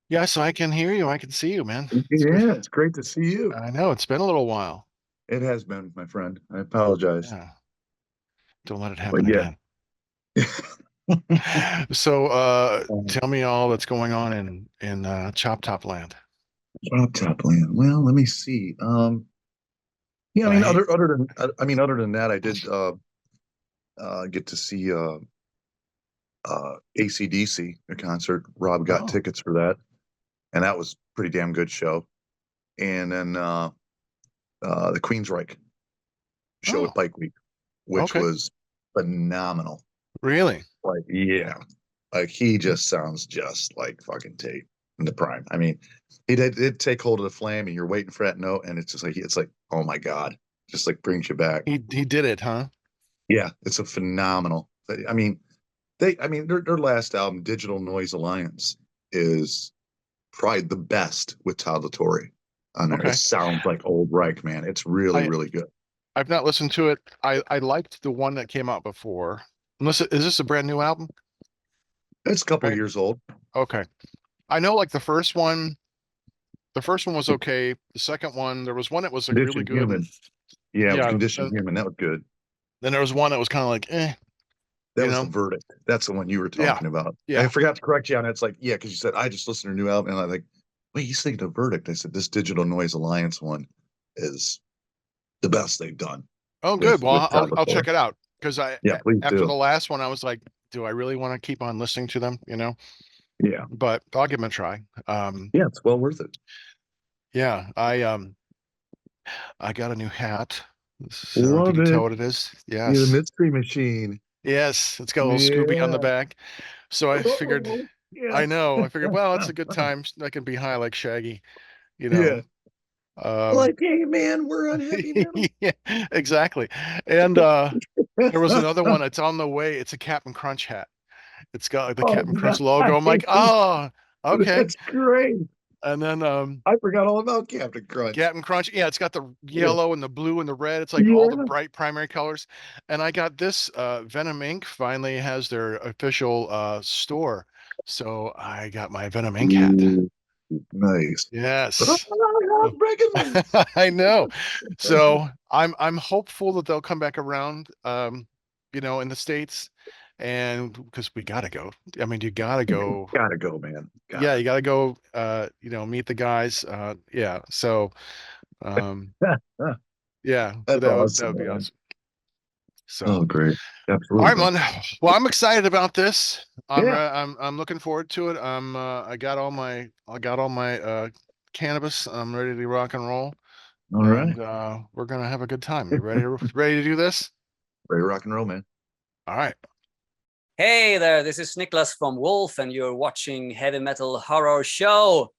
Yes, I can hear you. I can see you, man. It's good. Yeah, it's great to see you. I know it's been a little while. It has been, my friend. I apologize. Yeah, don't let it But happen yeah. again. So, tell me all that's going on in Chop Top Land. Drop top land. Well, let me see. Yeah, I mean, I other than that, I did get to see AC/DC, a concert. Rob got oh tickets for that, and that was pretty damn good show. And then the Queensryche show oh at Bike Week, which okay, was phenomenal. really? Like, yeah, like he just sounds just like fucking Tate in the prime. I mean, he did take hold of the flame, and you're waiting for that note, and it's like, oh my god, just like brings you back. He did it, huh? Yeah, it's a phenomenal. I mean, their last album, Digital Noise Alliance, is probably the best with Todd Torre on there. It Okay. sounds like old Reich, man. It's really, I really good. I've not listened to it. I liked the one that came out before. Unless is this a brand new album? It's a couple Right. years old. Okay. I know like the first one. The first one was okay. The second one, there was one that was like really Conditioned good. Human. Yeah, it was Yeah. Conditioned Human. That was good. Then there was one that was kind of like, That you was the know? verdict. That's the one you were Yeah. talking about. I Yeah. forgot to correct you on it. It's like, yeah, because you said I just listened to a new album, and I'm like, wait, you saying the verdict? I said this Digital Noise Alliance one is the best they've done Oh, with good. Well, I'll Salvatore. check it out because Yeah, please after the do. last one, I was like, do I really want to keep on listening to them? Yeah, But I'll give them a try. yeah, it's well worth it. Yeah, I got a new hat. I don't know if you Love can tell it. what it is. You're the Yes. Mystery Machine. Yes, it's got a little Scooby on the Yeah. back. So I figured, Oh, I yes. know, I figured, well, it's a good time. I can be high like Shaggy, you know. Yeah. Um, Like, hey man, we're on heavy metal. yeah, exactly. And there was another one. It's on the way. It's a Captain Crunch hat. It's got like the Oh, Captain Crunch logo. I'm like, nice. oh, okay. That's great. And then I forgot all about Captain Crunch. Captain Crunch, yeah, it's got the Yeah. yellow and the blue and the red. It's like all the Yeah. bright primary colors. And I got this Venom Inc. finally has their official store. So I got my Venom Inc. hat. Ooh, nice. Yes. Breaking news. I know. So I'm hopeful that they'll come back around in the States and because we gotta go. I mean, you gotta go. Gotta go, man. Yeah, Gotta. you gotta go meet the guys. Yeah. So yeah, so That's that would awesome, be man. awesome. So Oh, great. all right, Absolutely. man. Well, I'm excited about this. Yeah. I'm looking forward to it. I got all my cannabis. I'm ready to rock and roll. All right. And we're gonna have a good time. You ready to do this? Ready to rock and roll, man. All right. Hey there, this is Niklas from Wolf, and you're watching Heavy Metal Horror Show.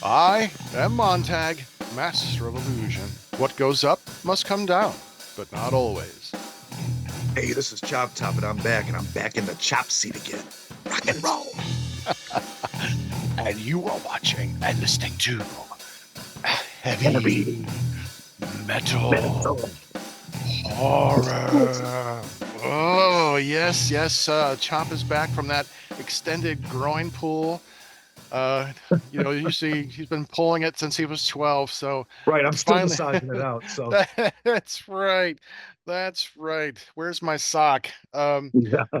I am Montag, master of illusion. What goes up must come down, but not always. Hey, this is Chop Top, and I'm back in the chop seat again. Rock and roll. And you are watching and listening to heavy Heavy metal metal. horror. Oh, yes, yes. Chop is back from that extended groin pull. You see, he's been pulling it since he was 12. So Right, I'm still finally, massaging it out. So that's right. That's right. Where's my sock? yeah.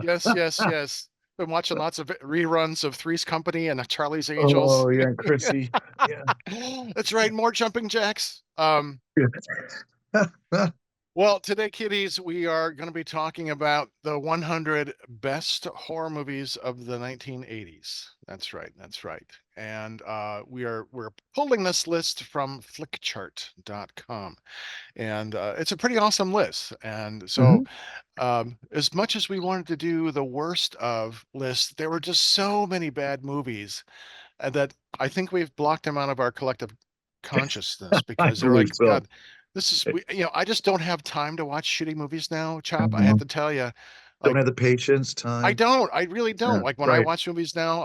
Yes, yes, yes. Been watching lots of reruns of Three's Company and Charlie's Angels. Oh yeah, Chrissy. Yeah. That's right. More jumping jacks. Yeah. Well, today, kiddies, we are going to be talking about the 100 best horror movies of the 1980s. That's right. That's right. And we're pulling this list from flickchart.com. And it's a pretty awesome list. And so, Mhm. as much as we wanted to do the worst of list, there were just so many bad movies that I think we've blocked them out of our collective consciousness I because they're believe like, so. God, this is I just don't have time to watch shitty movies now, Chop. I have Mhm. to tell you, Don't like have the patience, I time. don't. I really Yeah, don't. Like when I right. watch movies now,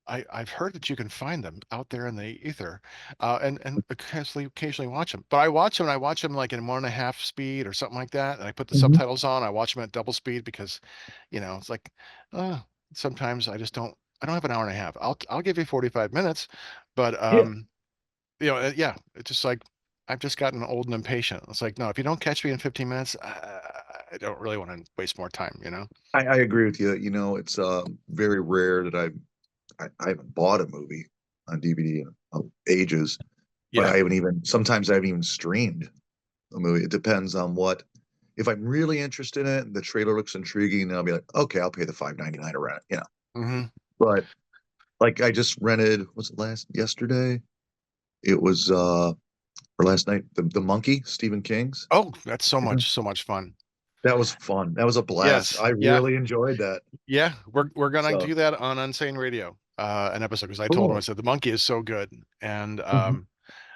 I've heard that you can find them out there in the ether, and occasionally watch them. But I watch them, and I watch them like in 1.5 speed or something like that, and I put the Mhm. subtitles on. I watch them at double speed because, it's like, uh, sometimes I just don't. I don't have an hour and a half. I'll give you 45 minutes, but Yeah, yeah, it's just like I've just gotten old and impatient. It's like, no, if you don't catch me in 15 minutes, I don't really want to waste more time, you know? I agree with you. You know, it's very rare that I haven't bought a movie on DVD in ages, but Yeah. sometimes I haven't even streamed a movie. It depends on what. If I'm really interested in it, the trailer looks intriguing, then I'll be like, okay, I'll pay the 5.99 to rent it, you know. Hmm. But like I just rented, was it yesterday? It was or last night, the Monkey, Stephen King's. Oh, that's Mhm. so much fun. That was fun. That was a blast. Yes. I Yeah. really enjoyed that. Yeah. We're gonna So do that on Unsane Radio, an episode because I told him, I cool. said the monkey is so good, and Mhm.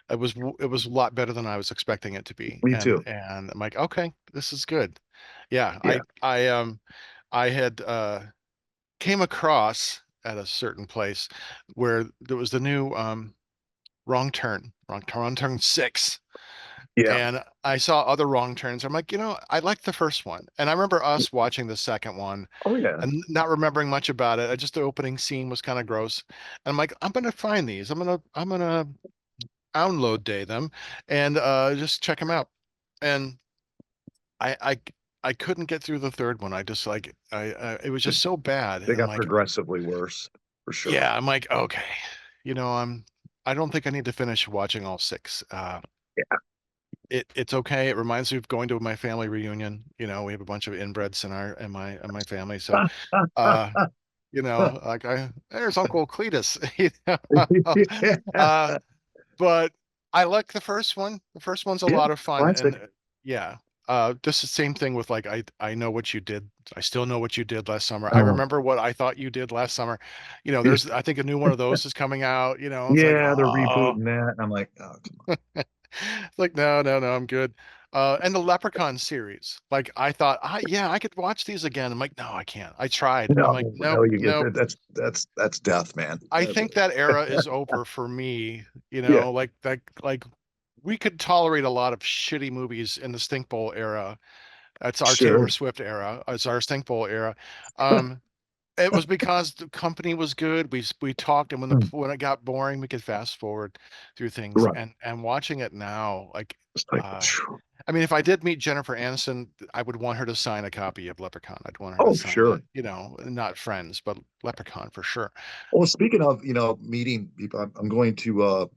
it was a lot better than I was expecting it to be, Me and too. I'm like, okay, this is good. Yeah. Yeah. I had came across at a certain place where there was the new Wrong Turn 6. Yeah. And I saw other wrong turns. I'm like, I liked the first one. And I remember us watching the second one Oh yeah. and not remembering much about it. Just the opening scene was kind of gross. And I'm like, I'm gonna find these. I'm gonna download day them and just check them out. And I I I couldn't get through the third one. I just like it was just so bad. They And I'm got like, progressively worse for sure. yeah, I'm like, okay, I don't think I need to finish watching all six. It's okay. It reminds me of going to my family reunion. We have a bunch of inbreds in my family. So, uh, like there's Uncle Cletus, Yeah. uh, but I like the first one. The first one's a Yeah. lot of fun. And Classic. yeah, just the same thing with like, I know what you did. I still know what you did last summer. I Oh, remember what I thought you did last summer. yeah. There's, I think a new one of those is coming out, it's like, Yeah, they're oh, rebooting that. And I'm like, oh, come it's like, no, no, no, I'm good. And the Leprechaun series, like I thought, yeah, I could watch these again. I'm like, no, I can't. I tried. on. I'm like, No, nope, no, you get nope. that. That's death, man. I That's think that era is over for me. yeah, Like that, like we could tolerate a lot of shitty movies in the Stink Bowl era. That's our Taylor sure. Swift era. It's our Stink Bowl era. Um, it was because the company was good. We talked, and when it got boring, we could fast forward through things. Right. And watching it now, like, It's like, uh, phew. I mean, if I did meet Jennifer Aniston, I would want her to sign a copy of Leprechaun. I'd want her to Oh, sign sure. it, not Friends, but Leprechaun for sure. Well, speaking of, meeting people, I'm going to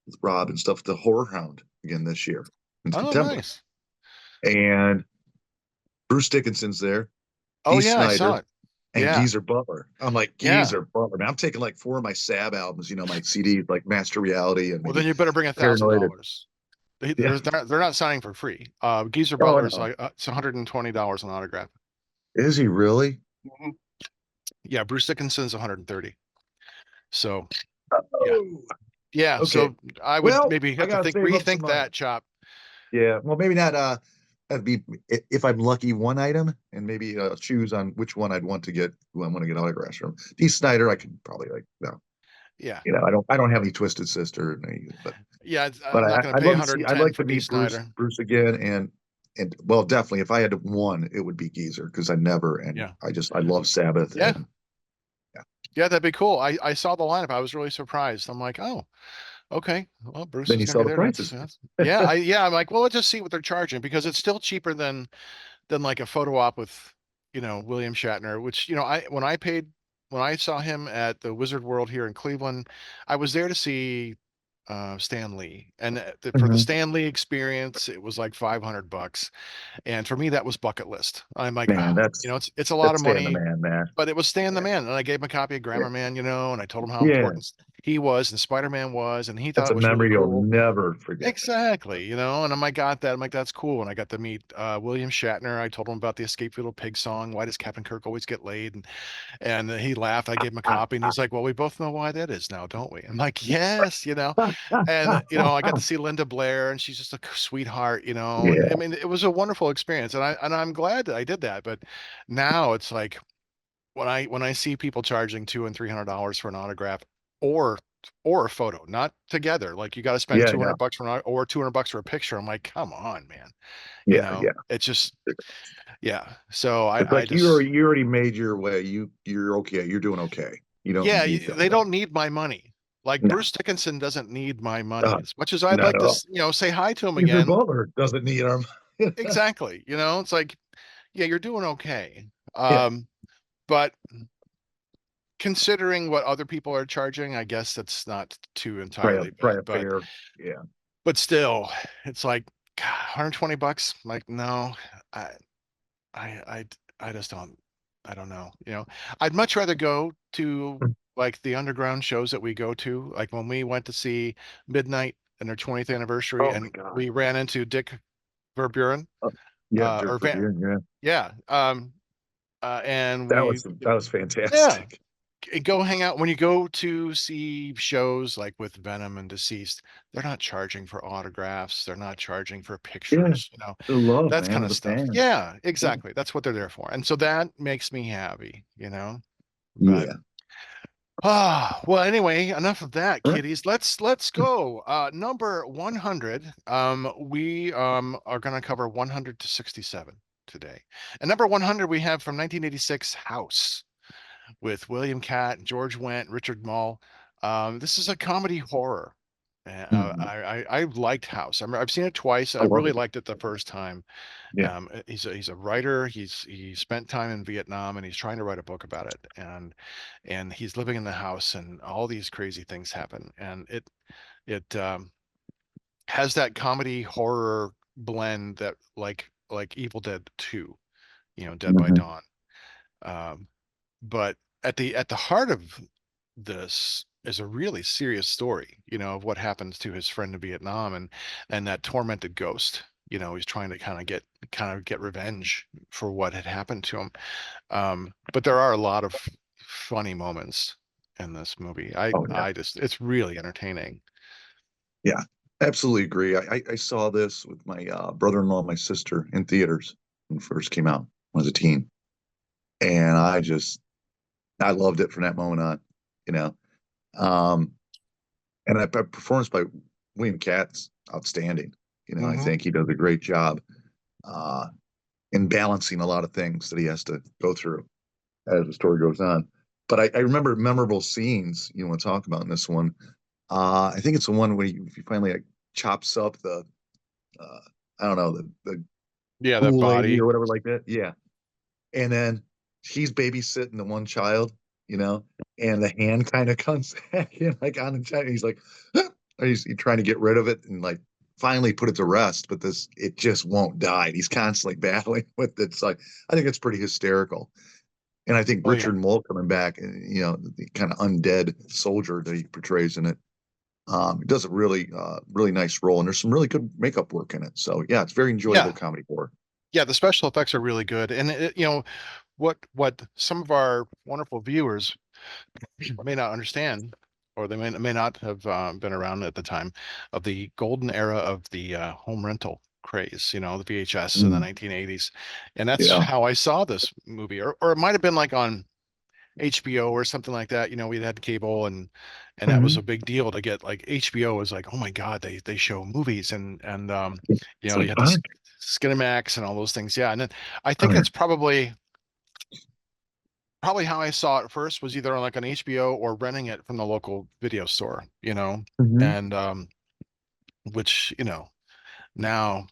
with Rob and stuff, the Horror Hound again this year in Oh, September. nice. And Bruce Dickinson's there, Oh, Dee yeah, I saw Snider, it. and Yeah, Geezer Butler. I'm like, yeah. Geezer Butler. Man, I'm taking like 4 of my Sab albums, my CDs, like Master Reality and Well, then maybe you better bring Paranoid. $1,000. Yeah. They're not signing for free. Geezer Oh, Butler's no. like it's $120 an autograph. Is he really? Mhm. Yeah, Bruce Dickinson's 130. So yeah, Oh, yeah. okay. So I would Well, maybe I have to gotta save up some rethink money. that, Chop. Yeah. Well, maybe not. That'd be if I'm lucky, one item, and maybe choose on which one I'd want to get. Who I want to get autographs from. Dee Snider, I could probably like. No, Yeah, I don't have any Twisted Sister, yeah. but I'm not going to I'd pay love to see. I'd 110 like for to D. meet Bruce Snyder. Bruce again, and well, definitely if I had one, it would be Geezer because I never and Yeah, I love Sabbath yeah, and yeah. yeah. That'd be cool. I saw the lineup. I was really surprised. I'm like, oh, okay. Well, Bruce Then is you going to saw be the there. prices. Yeah. I'm like, well, let's just see what they're charging because it's still cheaper than like a photo op with, William Shatner, which, when I saw him at the Wizard World here in Cleveland, I was there to see Stan Lee. And for the Mhm. Stan Lee experience, it was like $500. And for me, that was bucket list. I'm like, Man, it's a lot that's of staying the money, man, man. but it was Stan the Yeah, Man. And I gave him a copy of yeah, Grammar Man, and I told him how yeah. important he was and Spider-Man was, and he thought That's it a was really memory you'll cool. never forget, man. Exactly, and I got that. I'm like, that's cool. And I got to meet William Shatner. I told him about the Escape Little Pig song. Why does Captain Kirk always get laid? And he laughed. I gave him a copy, and he's like, well, we both know why that is now, don't we? I'm like, yes, And I got to see Linda Blair, and she's just a sweetheart, And I Yeah, mean, it was a wonderful experience, and I'm glad that I did that. But now it's like when I see people charging $200 and $300 for an autograph or or a photo, not together, like you got to spend Yeah, 200 yeah, bucks for an or 200 bucks for a picture. I'm like, come on, man. You yeah, know, yeah. it's just yeah. So It's I like just you already made your way. You're okay. You're doing okay. You don't yeah, need they that. don't need my money. Like No, Bruce Dickinson doesn't need my money uh, as much as I'd not like at to, all. say hi to him Your again. butler doesn't need them. Exactly. It's like, yeah, you're doing okay. Yeah, But considering what other people are charging, I guess that's not too entirely probably bad. a fair. Yeah, But still, it's like God, 120 bucks. Like, no, I, I, I, I just don't. I don't know. I'd much rather go to like the underground shows that we go to. Like when we went to see Midnight and their 20th anniversary, oh my and god. we ran into Dick Verburen, Yeah, Dirk or Van, Verbeer. Yeah, yeah, and that we, was that was yeah, fantastic. go hang out when you go to see shows like with Venom and Deceased. They're not charging for autographs. They're not charging for Yeah, pictures. the love, That kind man, of the stuff. fans. Yeah, Yeah, exactly. That's what they're there for. And so that makes me happy. But yeah. well, anyway, enough of that, Right. kiddies. Let's go. Number 100. We are gonna cover 100 to 67 today. And number 100 we have from 1986 House with William Catt, George Wendt, Richard Mull. This is a comedy horror. Mhm. I liked House. I've seen it twice. I I love really it. liked it the first time. Yeah. He's a writer. He spent time in Vietnam and he's trying to write a book about it. And he's living in the house and all these crazy things happen. And it has that comedy horror blend that like Evil Dead 2, Dead by Hmm. Dawn. Um, but at the heart of this is a really serious story, of what happens to his friend in Vietnam and that tormented ghost. He's trying to kind of get revenge for what had happened to him. But there are a lot of funny moments in this movie. I Oh yeah. I just it's really entertaining. Yeah. Absolutely agree. I saw this with my brother-in-law and my sister in theaters when it first came out when I was a teen, and I loved it from that moment on. You know, um, and I performance by William Katt's outstanding. I Hmm. think he does a great job uh, in balancing a lot of things that he has to go through as the story goes on. But I remember memorable scenes you want to talk about in this one. I think it's the one where he finally like chops up the uh, I don't know the Yeah, that pool lady body. or whatever like that. Yeah, and then he's babysitting the one child, you know, and the hand kind of comes back in like on the child. He's like, he's trying to get rid of it and like finally put it to rest, but it just won't die. And he's constantly battling with it. It's like I think it's pretty hysterical. And I think Oh yeah. Richard Mole coming back, and the kind of undead soldier that he portrays in it, he does a really nice role, and there's some really good makeup work in it. So yeah, it's very enjoyable Yeah. comedy horror. Yeah, the special effects are really good. And what some of our wonderful viewers may not understand, or they may not have been around at the time of the golden era of the home rental craze, the VHS in the Mm, 1980s. And that's yeah. how I saw this movie. Or it might have been like on HBO or something like that. We'd had cable and that was Hmm. a big deal to get. Like HBO was like, oh my God, they show movies and It's you like, had all the right, Skinamax and all those things. Yeah. And then I all think right. that's probably how I saw it first was either on like on HBO or renting it from the local video store. Hmm. And which, now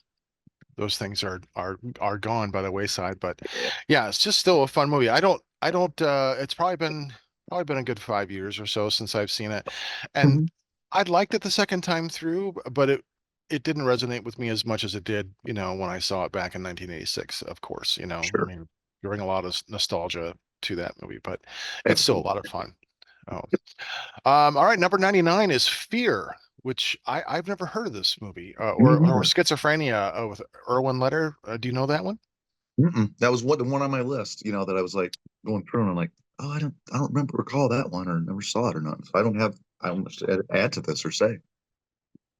those things are gone by the wayside. But Yeah. yeah, it's just still a fun movie. I don't it's probably been a good 5 years or so since I've seen it. And Hmm. I liked it the second time through, but it didn't resonate with me as much as it did, when I saw it back in 1986, of course. I Sure. mean, you bring a lot of nostalgia to that movie, but it's still a lot Absolutely. of fun. Oh. All right, number 99 is Fear, which I've never heard of this movie. Me Or neither. Schizophrenia with Erwin Letter. Do you know that one? Mm-mm. That was the one on my list, that I was like going through and I'm like, oh, I don't remember recall that one or never saw it or not. So I don't much to add to this or say.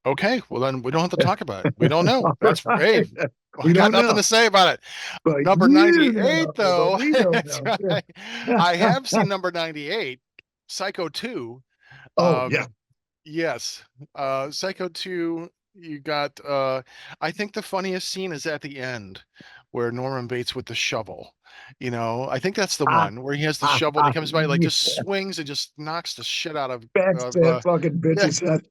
Okay, well then we don't have to talk about it. We don't know. All That's hey, right. Well, I We got don't nothing know, to say about it. but Number you 98, know, but though. we don't That's know. right. I Yeah. have seen number 98, Psycho 2. Oh yeah, Um, yes. Psycho 2, you got I think the funniest scene is at the end where Norman Bates with the shovel. I think that's the ah, one where he has the shovel and he comes by like yeah. just swings and just knocks the shit out of Back of that fucking yeah. bitch's head.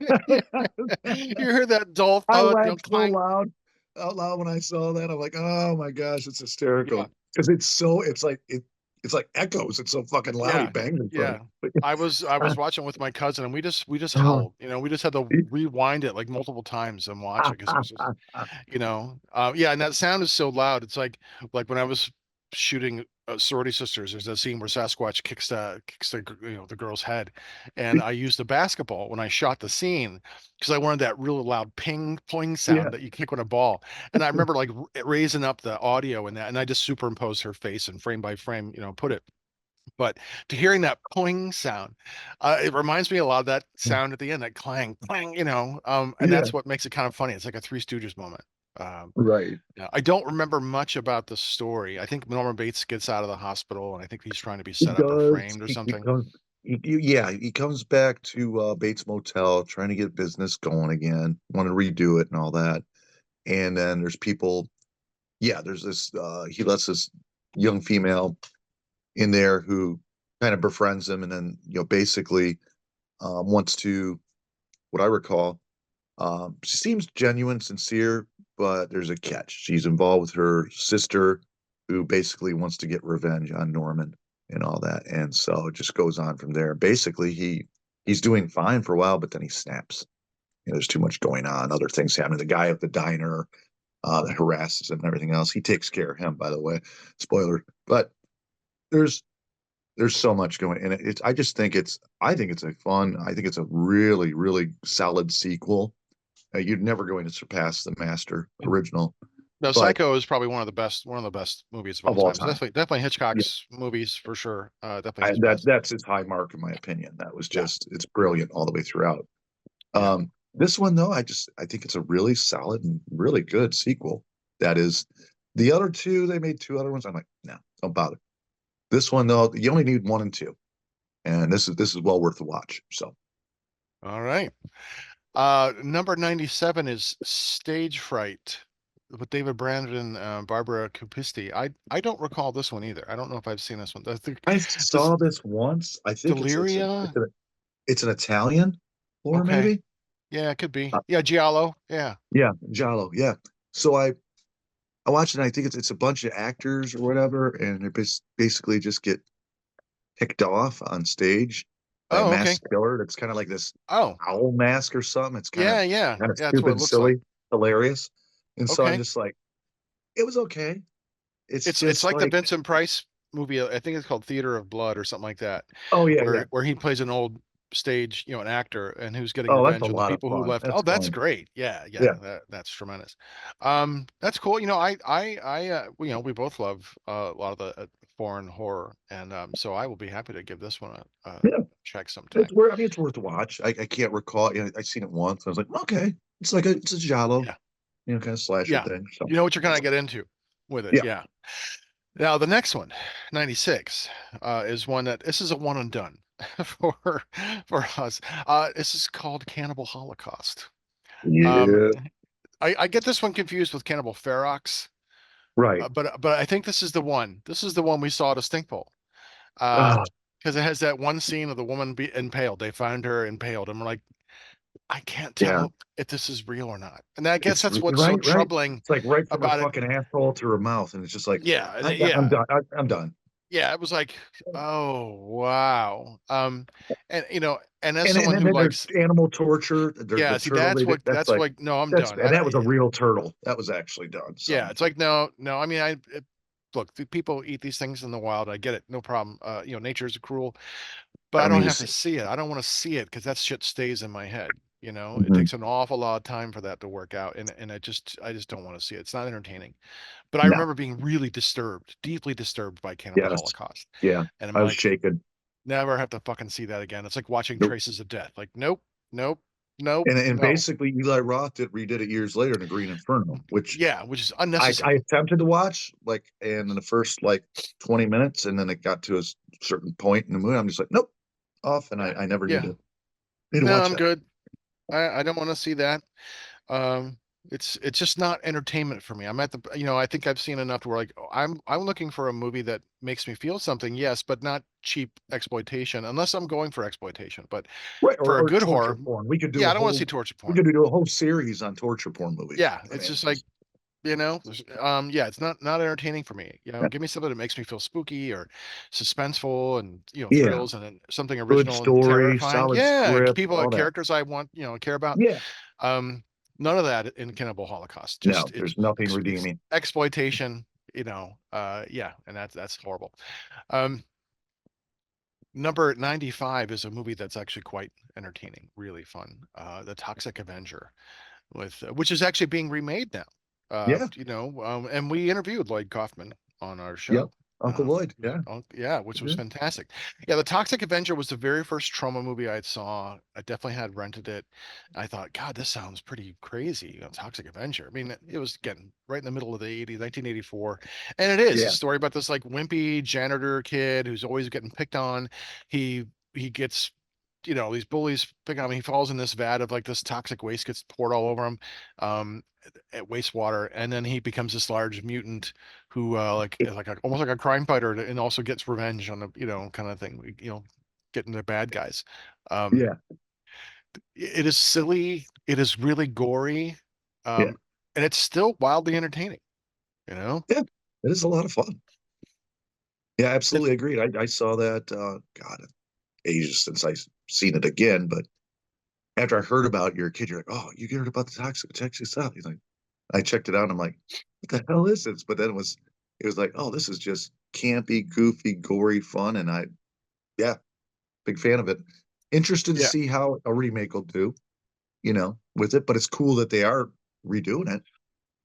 You hear that dull I thud, laughed so clank. loud out loud when I saw that. I'm like, oh my gosh, it's Yeah. hysterical because it's like echoes. It's so fucking loud. He Yeah, bangs his foot. yeah. I was watching with my cousin and we just Oh, howled. We just had to rewind it like multiple times and watch it because it was just, yeah. And that sound is so loud. It's like when I was shooting Sorority Sisters. There's that scene where Sasquatch kicks the girl's head, and I used the basketball when I shot the scene because I wanted that really loud ping pling yeah, sound that you kick with a ball. And I remember like raising up the audio in that, and I just superimposed her face and frame by frame, put it. But to hearing that pling sound, it reminds me a lot of that sound at the end, that clang, clang, and yeah, that's what makes it kind of funny. It's like a Three Stooges moment. Um, right. yeah, I don't remember much about the story. I think Norman Bates gets out of the hospital, and I think he's trying to be He set up or does. framed or He something. comes. Yeah, he comes back to Bates Motel, trying to get business going again, want to redo it and all that. And then there's people. Yeah, there's this. He lets this young female in there who kind of befriends him, and then basically wants to, what I recall, she seems genuine, sincere, but there's a catch. She's involved with her sister, who basically wants to get revenge on Norman and all that, and so it just goes on from there. Basically, he's doing fine for a while, but then he snaps. There's too much going on, other things happening. The guy at the diner that harasses him and everything else. He takes care of him, by the way. Spoiler, but there's there's so much going in it. I think it's a fun. I think it's a really really solid sequel. You're never going to surpass the master original, No, but Psycho is probably one of the best movies of all of all time. It's time, definitely yeah, Hitchcock's movies for sure. Definitely his best. that's his high mark in my opinion. That was Yeah, just it's brilliant all the way throughout. yeah. This one though, I think it's a really solid and really good sequel. That is, the other two they made two other ones. I'm like, no, don't bother. This one though, you only need one and two, and this is well worth the watch. So All right. Number 97 is Stage Fright with David Brandon and Barbara Cupisti. I don't recall this one either. I don't know if I've seen this one. I This saw this once. I think Deliria. it's an Italian or Okay. maybe. Yeah, it could be. Uh, Yeah, Giallo. Yeah. yeah, Giallo. Yeah. So I watched it. And I think it's a bunch of actors or whatever, and they basically just get picked off on stage by a Oh, okay. masked killer. That's kind of like this Oh, owl mask or something. It's kind of yeah, yeah. kind of Yeah, that's what stupid it and looks like. silly, hilarious. And so I'm Okay. just like, it was okay. It's It's just like the like, Vincent Price movie. I think it's called Theater of Blood or something like that, oh yeah, yeah. where he plays an old stage, an actor, and who's getting Oh, that's a revenge on the lot of people who fun. left. Oh, That's that's fun. great. Yeah, yeah, Yeah. that's tremendous. That's cool. We both love a lot of the foreign horror, and so I will be happy to give this one a Yeah. check sometime. It's worth. I mean, it's worth a watch. I can't recall. I've seen it once. I was like, okay, it's a giallo, Yeah, kind of slasher yeah. thing. So You know what you're gonna get into with it. yeah, Yeah. Now the next one, 96, is one that this is a one and done for for us. This is called Cannibal Holocaust. Um, yeah, I get this one confused with Cannibal Ferox, right. but I think this is the one. This is the one we saw at a stink pole. Ah, Because it has that one scene of the woman be impaled. They found her impaled, and we're like, I can't yeah. tell if this is real or not. And I guess It's that's what's so right, right. troubling It's like right from her about it. fucking asshole to her mouth, and it's just like, Yeah, I'm yeah. done. I'm done. Yeah, it was like, oh wow. And as And someone then who there's likes, animal torture. There's the yeah, see, turtle they did. That's that's like what. No, I'm done. and that was a real turtle. That was actually done. So Yeah, it's like no, no. I mean, look, the people eat these things in the wild. I get it, no problem. Nature is cruel, but I I don't don't need to have see. to see it. I don't want to see it because that shit stays in my head. It Mhm. takes an awful lot of time for that to work out, and I just don't want to see it. It's not entertaining. But I No. remember being really disturbed, deeply disturbed by Cannibal Yes. Holocaust, Yeah. and I'm I was like, shaken. never have to fucking see that again. It's like watching Nope. Traces of Death. Like, nope, nope. Nope, And no. basically Eli Roth redid it years later in A Green Inferno, which Yeah, which is I unnecessary. attempted to watch like and in the first like 20 minutes, and then it got to a certain point in the movie. I'm just like, nope, off, and I never Yeah. need to No, watch I'm that. good. I don't want to see that. Um, it's just not entertainment for me. I'm at the, I think I've seen enough to where like, oh, I'm looking for a movie that makes me feel something, yes, but not cheap exploitation, unless I'm going for exploitation. But Right, for a or good torture horror, porn. yeah, I don't want to see torture We porn. could do a whole series on torture porn movies. Yeah, I it's mean, just like, yeah, it's not entertaining for me. yeah, Give me something that makes me feel spooky or suspenseful and yeah, thrills and then something good original and story, terrifying. solid Yeah, script, people, all that. characters I want, care about. Yeah, Um, None of that in Cannibal Holocaust. Just no, there's nothing redeeming. exploitation. Yeah, and that's horrible. Um, Number 95 is a movie that's actually quite entertaining, really fun. The Toxic Avenger, with which is actually being remade now. Yeah, And we interviewed Lloyd Kaufman on our yep, show. Uncle Lloyd. Yeah, Yeah, which was yeah, fantastic. Yeah, The Toxic Avenger was the very first trauma movie I saw. I definitely had rented it. I thought, God, this sounds pretty crazy. Toxic Avenger. I mean, it was getting right in the middle of the 80s, 1984. And it is a yeah, story about this like wimpy janitor kid who's always getting picked on. He gets these bullies pick on him. He falls in this vat of like this toxic waste gets poured all over him, um, at wastewater, and then he becomes this large mutant who like is like almost like a crime fighter and also gets revenge on the kind of thing. Getting the bad guys. Um, yeah, it is silly. It is really gory, yeah, um, and it's still wildly entertaining. You know, yeah. It is a lot of fun. Yeah, it, absolutely agreed. I saw that. God, ages since I've seen it again, but after I heard about your kid, you're like, oh, you heard about the toxic Texas stuff. He's like, I checked it out. And I'm like, what the hell is this? But then it was like, oh, this is just campy, goofy, gory fun. And yeah, big fan of it. Interested to yeah, see how a remake will do, with it. But it's cool that they are redoing it.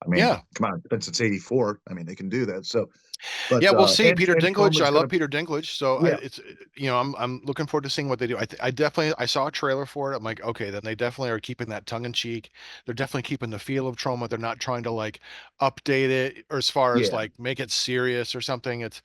I mean, yeah. come on, since it's '84, I mean, they can do that. So, but Yeah, we'll see. Peter and Dinklage, I Troma's love gonna, Peter Dinklage, so yeah, I'm looking forward to seeing what they do. I definitely I saw a trailer for it. I'm like, okay, then they definitely are keeping that tongue in cheek. They're definitely keeping the feel of Trauma. They're not trying to like update it or as far as yeah, like make it serious or something. It's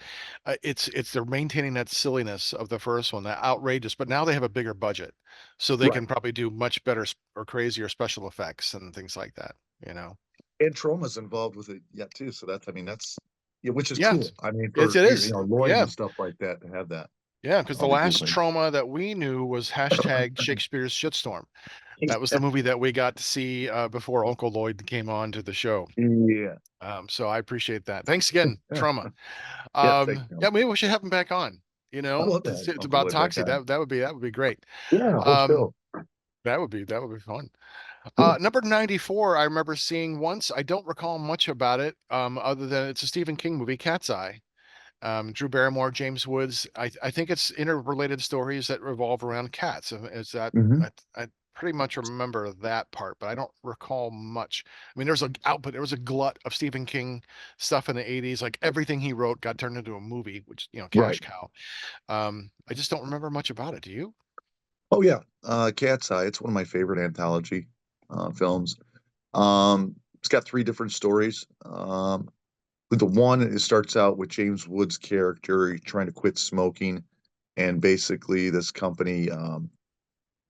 they're maintaining that silliness of the first one, that outrageous. But now they have a bigger budget, so they right. can probably do much better or crazier special effects and things like that. You know. And Troma's involved with it yet too. So that's, I mean, that's yeah, which is Yeah, cool. I mean, it's for it is. Lloyd Yeah. and stuff like that to have that, Yeah, because the be cool. last Trauma that we knew was hashtag Shakespeare's Shitstorm. That was the movie that we got to see before Uncle Lloyd came on to the show. Yeah, So I appreciate that. Thanks again, yeah, Trauma. yeah. Thanks, Yeah, man. maybe we should have him back on. I love that It's Uncle about Lloyd back Toxie. on. That would be great. Yeah, whole Um, show. that would be fun. Yeah. Number 94, I remember seeing once. I don't recall much about it, other than it's a Stephen King movie, Cat's Eye. Drew Barrymore, James Woods. I think it's interrelated stories that revolve around cats. Is that Hmm. I pretty much remember that part, but I don't recall much. I mean, there was a glut of Stephen King stuff in the 80s. Like everything he wrote got turned into a movie, which, cash Right. cow. I just don't remember much about it. Do you? Oh yeah. Cat's Eye. It's one of my favorite anthology films. It's got three different stories. With the one, it starts out with James Woods' character trying to quit smoking, and basically this company,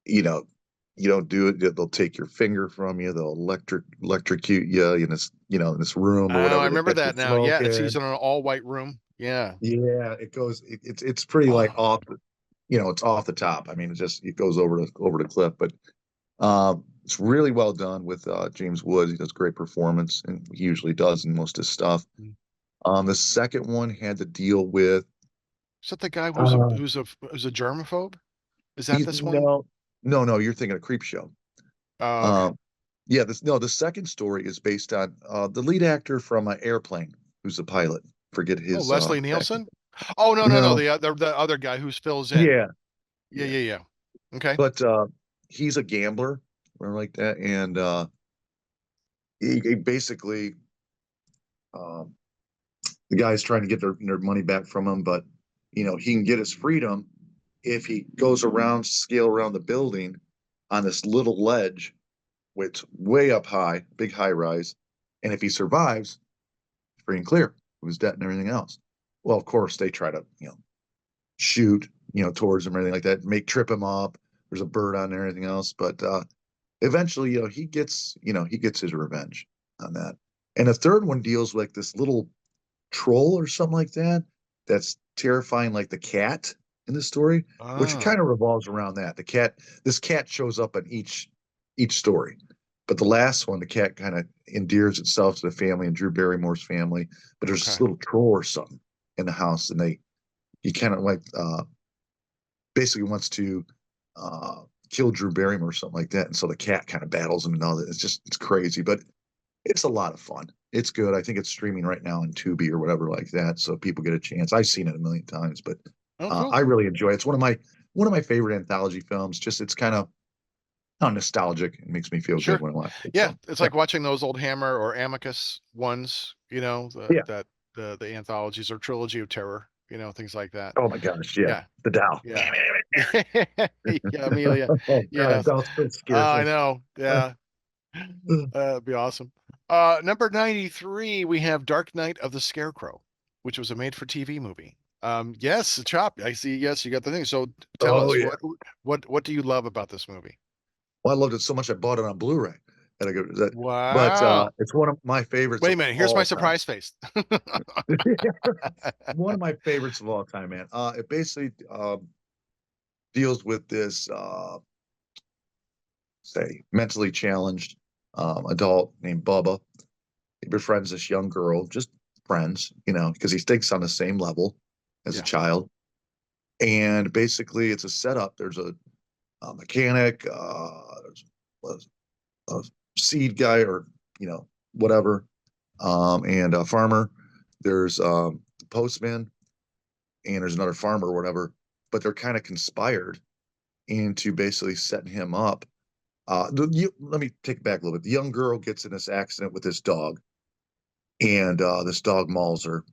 you know, you don't do it, they'll take your finger from you, they'll electrocute you in this room or Oh, I whatever to remember catch you that now. Yeah, it's he's smoking. in an all white room. Yeah. Yeah, it's pretty like Oh, off, it's off the top. I mean, it goes over the cliff, but it's really well done with James Woods. He does great performance, and he usually does in most of his stuff. is The second one had to deal with that the guy uh, who's a germaphobe? Is that he's this one? no, no, no. You're thinking of Creep Show. Oh, okay. Um, yeah, this no. The second story is based on the lead actor from Airplane, who's a pilot. Forget Oh, his Leslie acting. Nielsen? Oh, no, no, no. No, The other guy who fills in. yeah, Yeah, yeah. yeah, yeah. Okay. But he's a gambler or like that, and he basically um, the guy's trying to get their money back from him, but he can get his freedom if he goes around scale around the building on this little ledge, which way up high, big high rise. And if he survives, free and clear of his debt and everything else. Well, of course, they try to, shoot, towards him or anything like that, trip him up. There's a bird on there, and everything else. But eventually, he gets his revenge on that. And the third one deals with like this little troll or something like that. That's terrifying, like the cat in the story, which Oh, kind of revolves around that. This cat shows up in each story. But the last one, the cat kind of endears itself to the family and Drew Barrymore's family. But there's okay. this little troll or something in the house, and he kind of like basically wants to uh, kill Drew Barrymore or something like that. And so the cat kind of battles him and all that. It's crazy, but it's a lot of fun. It's good. I think it's streaming right now on Tubi or whatever like that, so people get a chance. I've seen it a million times, but Oh, cool. I really enjoy it. It's one of my favorite anthology films. Just it's kind of nostalgic. It makes me feel good Sure. when I watch it. Yeah, So it's yeah, like watching those old Hammer or Amicus ones, yeah. the anthologies or trilogy of terror, things like that. Oh my gosh, yeah. Yeah, The Dow. yeah. Yeah, Amelia. Oh God, Yes. that was so I scary. know. Yeah. That'd be awesome. Number 93, we have Dark Knight of the Scarecrow, which was a made-for-TV movie. Yes, Chop. I see. Yes, you got the thing. So tell Oh us yeah. what do you love about this movie? Well, I loved it so much I bought it on Blu-ray. And I go, but Wow. it's one of my favorites Wait a of minute. Here's my all time. surprise face. One of my favorites of all time, man. It basically deals with this, say, mentally challenged adult named Bubba. He befriends this young girl, just friends, because he thinks on the same level as a Yeah. child. And basically, it's a setup. There's a mechanic, there's a seed guy, or whatever, and a farmer. There's the postman, and there's another farmer or whatever. But they're kind of conspired into basically setting him up. Let me take it back a little bit. The young girl gets in this accident with this dog, and this dog mauls her.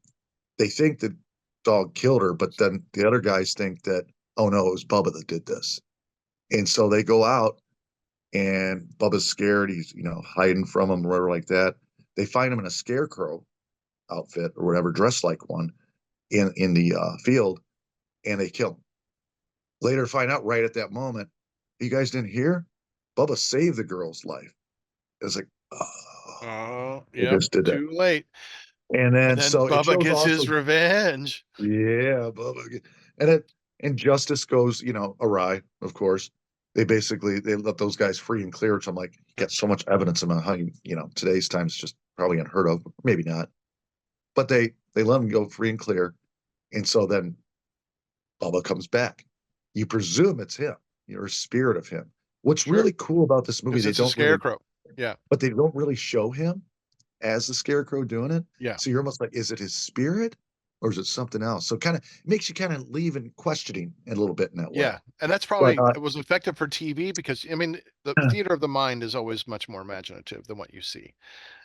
They think the dog killed her, but then the other guys think that, oh no, it was Bubba that did this. And so they go out, and Bubba's scared. He's hiding from them, or whatever like that. They find him in a scarecrow outfit or whatever, dressed like one in the field, and they kill him. Later, find out right at that moment, you guys didn't hear? Bubba saved the girl's life. It's like, oh, Oh, they yep. just did that. Too late. And And then then so it Bubba shows gets also, his revenge. yeah, Bubba, and justice goes, awry. Of course, they let those guys free and clear. Which I'm like, you got so much evidence about how today's times just probably unheard of, maybe not. But they let them go free and clear, and so then Bubba comes back. You presume it's him, you're a spirit of him. What's Sure. really cool about this movie, Because they it's a don't really, scarecrow. Yeah. but they don't really show him as the scarecrow doing it. Yeah. So you're almost like, is it his spirit or is it something else? So kind of makes you kind of leave and questioning a little bit in that way. Yeah. And that's But probably it was effective for TV because I mean the theater of the mind is always much more imaginative than what you see,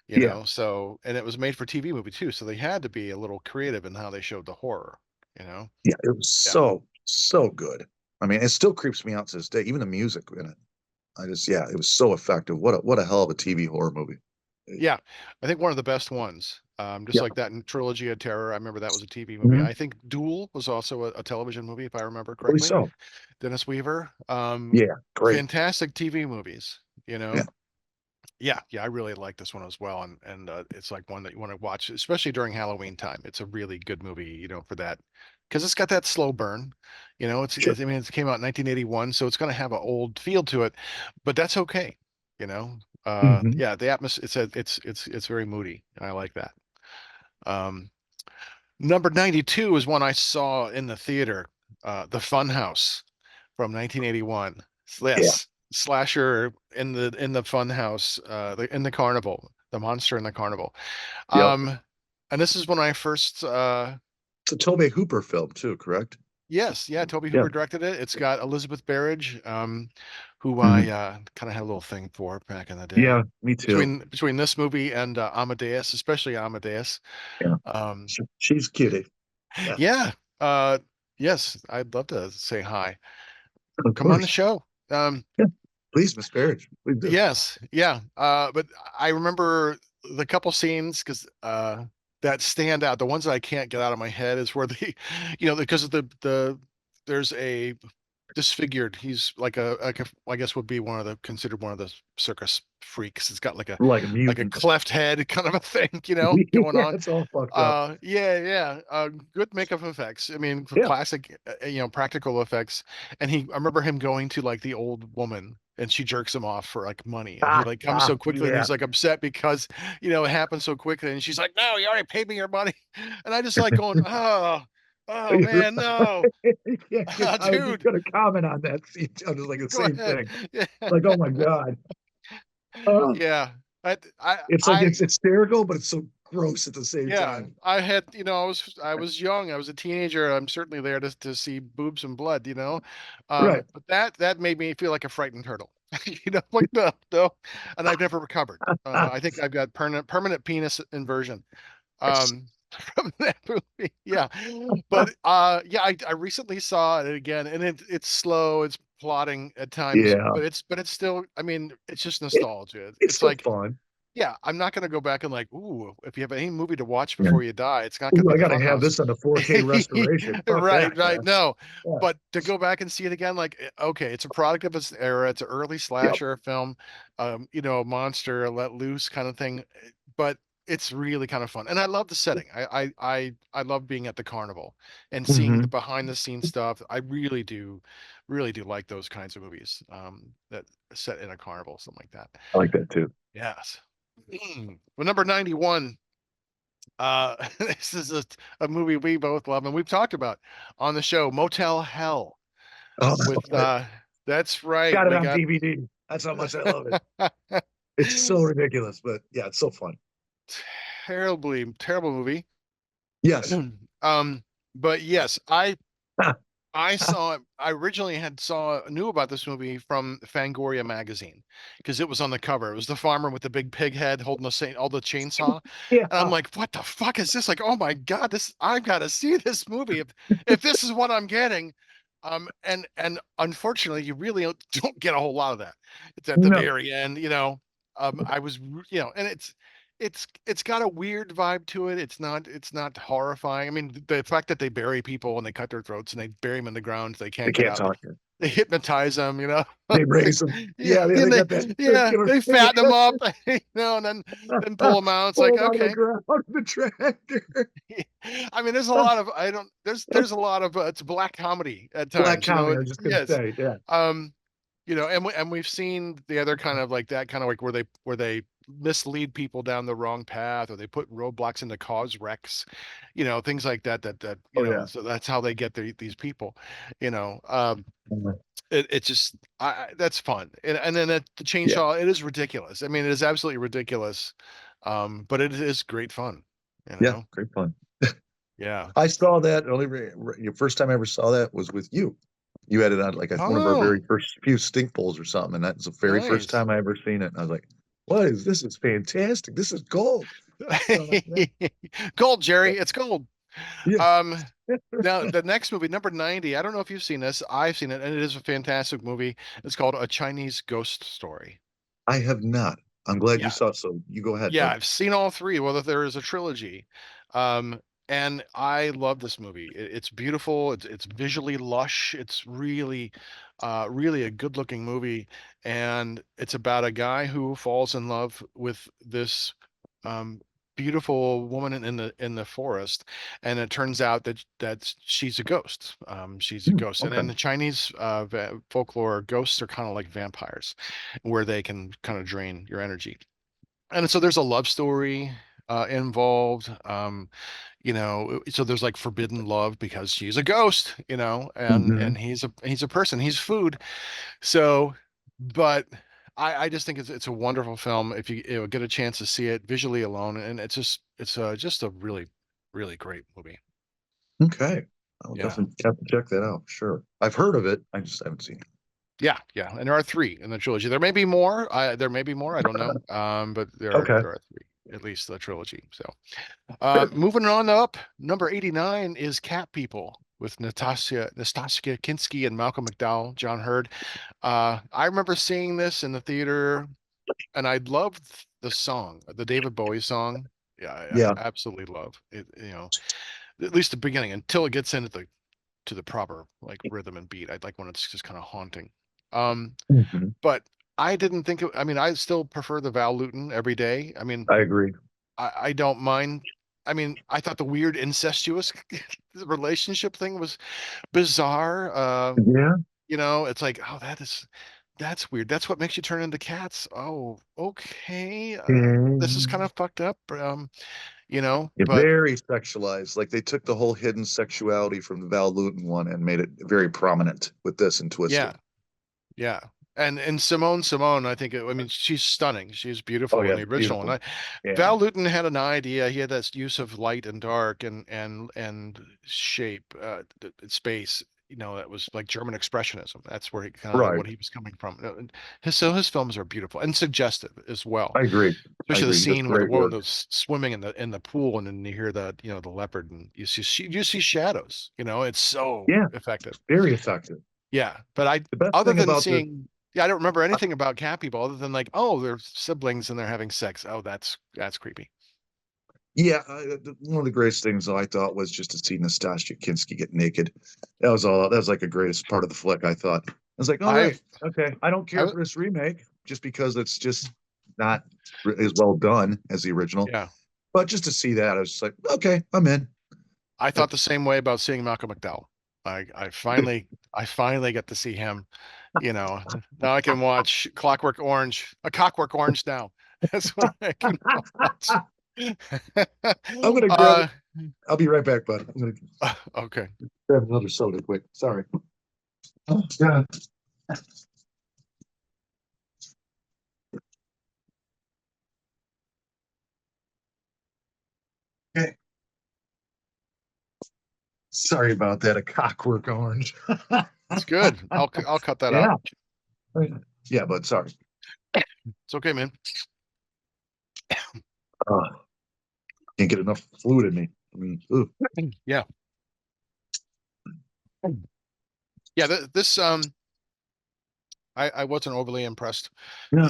yeah, So and it was made for TV movie too, so they had to be a little creative in how they showed the horror, you know. yeah, it was Yeah. so good. I mean, it still creeps me out to this day. Even the music in it, yeah, it was so effective. What a hell of a TV horror movie. Yeah, I think one of the best ones. Just Yeah, like that in Trilogy of Terror. I remember that was a TV movie. mhm. I think Duel was also a television movie, if I remember I believe correctly. so. Dennis Weaver. Yeah, great. Fantastic TV movies, you Yeah. know. Yeah, yeah, I really like this one as well, and it's like one that you want to watch, especially during Halloween time. It's a really good movie, for that because it's got that slow burn. Sure. I mean, it came out in 1981, so it's going to have an old feel to it, but that's okay. You know, Hmm. yeah, the atmosphere. It's very moody. I like that. Um, Number 92 is one I saw in the theater, The Funhouse from 1981. Yeah. Yes, slasher in the Funhouse, in the carnival, the monster in the carnival. Yep. Um, and this is when I first, It's a Tobey Hooper film too, correct? yes, yeah, Toby Yeah. Hooper directed it. It's got Elizabeth Barrage, who I Mhm. kind of had a little thing for back in the day. Yeah, me too. Between this movie and Amadeus, especially Amadeus. Yeah. Um, She's cutie. Yeah, yeah, yes, I'd love to say hi. of Come on the course. show. Um, Yeah. Please disparage. Please do. Yes, yeah. But I remember the couple scenes because that stand out. The ones that I can't get out of my head is where the, because of the there's a disfigured. He's like a I guess would be considered one of the circus freaks. It's got Like a like a mutant. cleft head kind of a thing, going Yeah, on. it's all fucked up. Yeah. Good makeup effects. I mean, for Yeah. classic, practical effects. And I remember him going to like the old woman and she jerks him off for like money. And he like comes so quickly and Yeah. he's like upset because, it happened so quickly. And she's like, no, you already paid me your money. And I just like going, oh You're man, no, yeah, I was just dude, gonna comment on that scene. I was like the go same ahead. thing. Yeah. Like, oh my god. Oh, Yeah. I, I, it's like I, it's hysterical, but it's so gross at the same Yeah, time. I had, I was young. I was a teenager. I'm certainly there to see boobs and blood. Right. But that made me feel like a frightened turtle. Like no, no, and I've never recovered. I think I've got permanent penis inversion. Um, from that movie. Yeah, but yeah, I recently saw it again, and it's slow. It's plotting at times, Yeah. but it's still. I mean, it's just It, nostalgia. it's It's still like fun. yeah, I'm not gonna go back and like, ooh, if you have any movie to watch Yeah. before you die, it's not gonna Ooh, be I The gotta have Funhouse. this on the 4K restoration. Fuck Right, that, right. man. No, Yeah. but to go back and see it again, like, okay, it's a product of its era. It's an early Yep. slasher film, a monster let loose kind of thing. But it's really kind of fun, and I love the setting. I love being at the carnival and seeing the Hmm. behind the scenes stuff. I really do like those kinds of movies, that set in a carnival, something like that. I like that too. Yes. Well, number 91, this is a movie we both love and we've talked about on the show, Motel Hell Oh, with that's right. got it We on got DVD. That's how much I love it. It's so ridiculous, but yeah, it's so fun. terribly terrible movie. Yes. Um, but yes, I saw it. I originally knew about this movie from Fangoria magazine because it was on the cover. It was the farmer with the big pig head holding all the chainsaw, Yeah. and I'm like, what the fuck is this? Like, oh my god, I've got to see this movie if this is what I'm getting. And unfortunately, you really don't get a whole lot of that. It's at the No, very end. I was, and it's got a weird vibe to it. It's not horrifying. I mean, the fact that they bury people and they cut their throats and they bury them in the ground, so they they can't get can't out. talk. They hypnotise them, They Like, raise them. yeah, Yeah, and they got that circular they thing. fatten them up, and then pull them out. It's Pull like them out of the okay. ground of the tractor. I mean, there's a lot of I don't there's a lot of it's black comedy at Black times. comedy. I was just gonna Yes. say, yeah. Um, and we've seen the other kind of like that kind of like where they mislead people down the wrong path or they put roadblocks in to cause wrecks, things like that Oh yeah. so that's how they get these people, you know. It just that's fun, and then the Yeah. chainsaw, it is ridiculous. I mean, it is absolutely ridiculous, but it is great fun, you Yeah. know. Great fun. Yeah. I saw that the first time I ever saw that was with you. You had it on like one of our Oh, very first few stink poles or something, and that's the very first nice. time I ever seen it. And I was like, "What is this? Is fantastic! This is gold." So I'm like, "Man, Gold, but Jerry, it's gold. yeah, um Now, the next movie, number 90, I don't know if you've seen this. I've seen it, and it is a fantastic movie. It's called A Chinese Ghost Story. I have not. I'm glad you Yeah, saw it. So you go ahead, yeah, bud. I've seen all three. Well, there is a trilogy. Um, and I love this movie. It's beautiful. It's visually lush. It's really a good-looking movie, and it's about a guy who falls in love with this um, beautiful woman in the forest, and it turns out that she's a ghost. She's a Hmm, ghost, and okay. in the Chinese folklore, ghosts are kind of like vampires, where they can kind of drain your energy. And so there's a love story involved. So there's like forbidden love because she's a ghost, and Hmm. he's a person, he's food. So, but I just think it's a wonderful film if you get a chance to see it visually alone, and it's just a really really great movie. Okay. I'll Yeah. definitely have to check that out. Sure. I've heard of it. I just haven't seen it. Yeah, yeah, and there are three in the trilogy. There may be more. There may be more. I don't know. But there are Okay. there are three, at least the trilogy. So, moving on up, number 89 is Cat People. with Nastasia Kinski and Malcolm McDowell, John Hurd. I remember seeing this in the theater, and I loved the song, the David Bowie song. Yeah, I Yeah. absolutely love it. At least the beginning until it gets into the proper like rhythm and beat. I like when it's just kind of haunting. Um, Mhm. but I didn't think I mean, I still prefer the Val Luton every day. I mean, I agree. I don't mind. I mean, I thought the weird incestuous relationship thing was bizarre. Yeah. It's like, oh, that's weird. That's what makes you turn into cats. Oh, okay. This is kind Mm. of fucked up. Yeah, But very sexualized. Like they took the whole hidden sexuality from the Val Luton one and made it very prominent with this and yeah, Twisted. yeah. And Simone, I think, I mean, she's stunning. She's Oh beautiful in yeah, the original one. beautiful. Yeah. Val Luton had an idea. He had this use of light and dark and shape, space. That was like German expressionism. That's where he kind of Right. what he was coming from. And his films are beautiful and suggestive as well. I agree. I Especially the agree. He does scene where the great woman work. was swimming in the pool, and then you hear the leopard, and you see shadows. It's so Yeah, effective. very effective. Yeah, but The best other thing than about this, seeing, yeah, I don't remember anything about cat people other than like, oh, they're siblings and they're having sex. Oh, that's creepy. yeah, one of the greatest things I thought was just to see Nastasia Kinski get naked. That was all. That was like the greatest part of the flick. I thought. I was like, all I, right, okay. I don't care I, for this remake just because it's just not as well done as the original. yeah, But just to see that, I was just like, okay, I'm in. I thought the same way about seeing Malcolm McDowell. I finally get to see him. Now I can watch Clockwork Orange now. That's what I can watch. I'm gonna grab it. Uh, I'll be right back, bud. I'm gonna okay. grab another soda quick. Sorry. Oh God. Okay. Sorry about that. A cockwork orange. It's good. I'll cut that out. Yeah. Yeah, but sorry. It's okay, man. Uh, can't get enough fluid in me. I mean, ooh. Yeah. Yeah, this I wasn't overly impressed Yeah.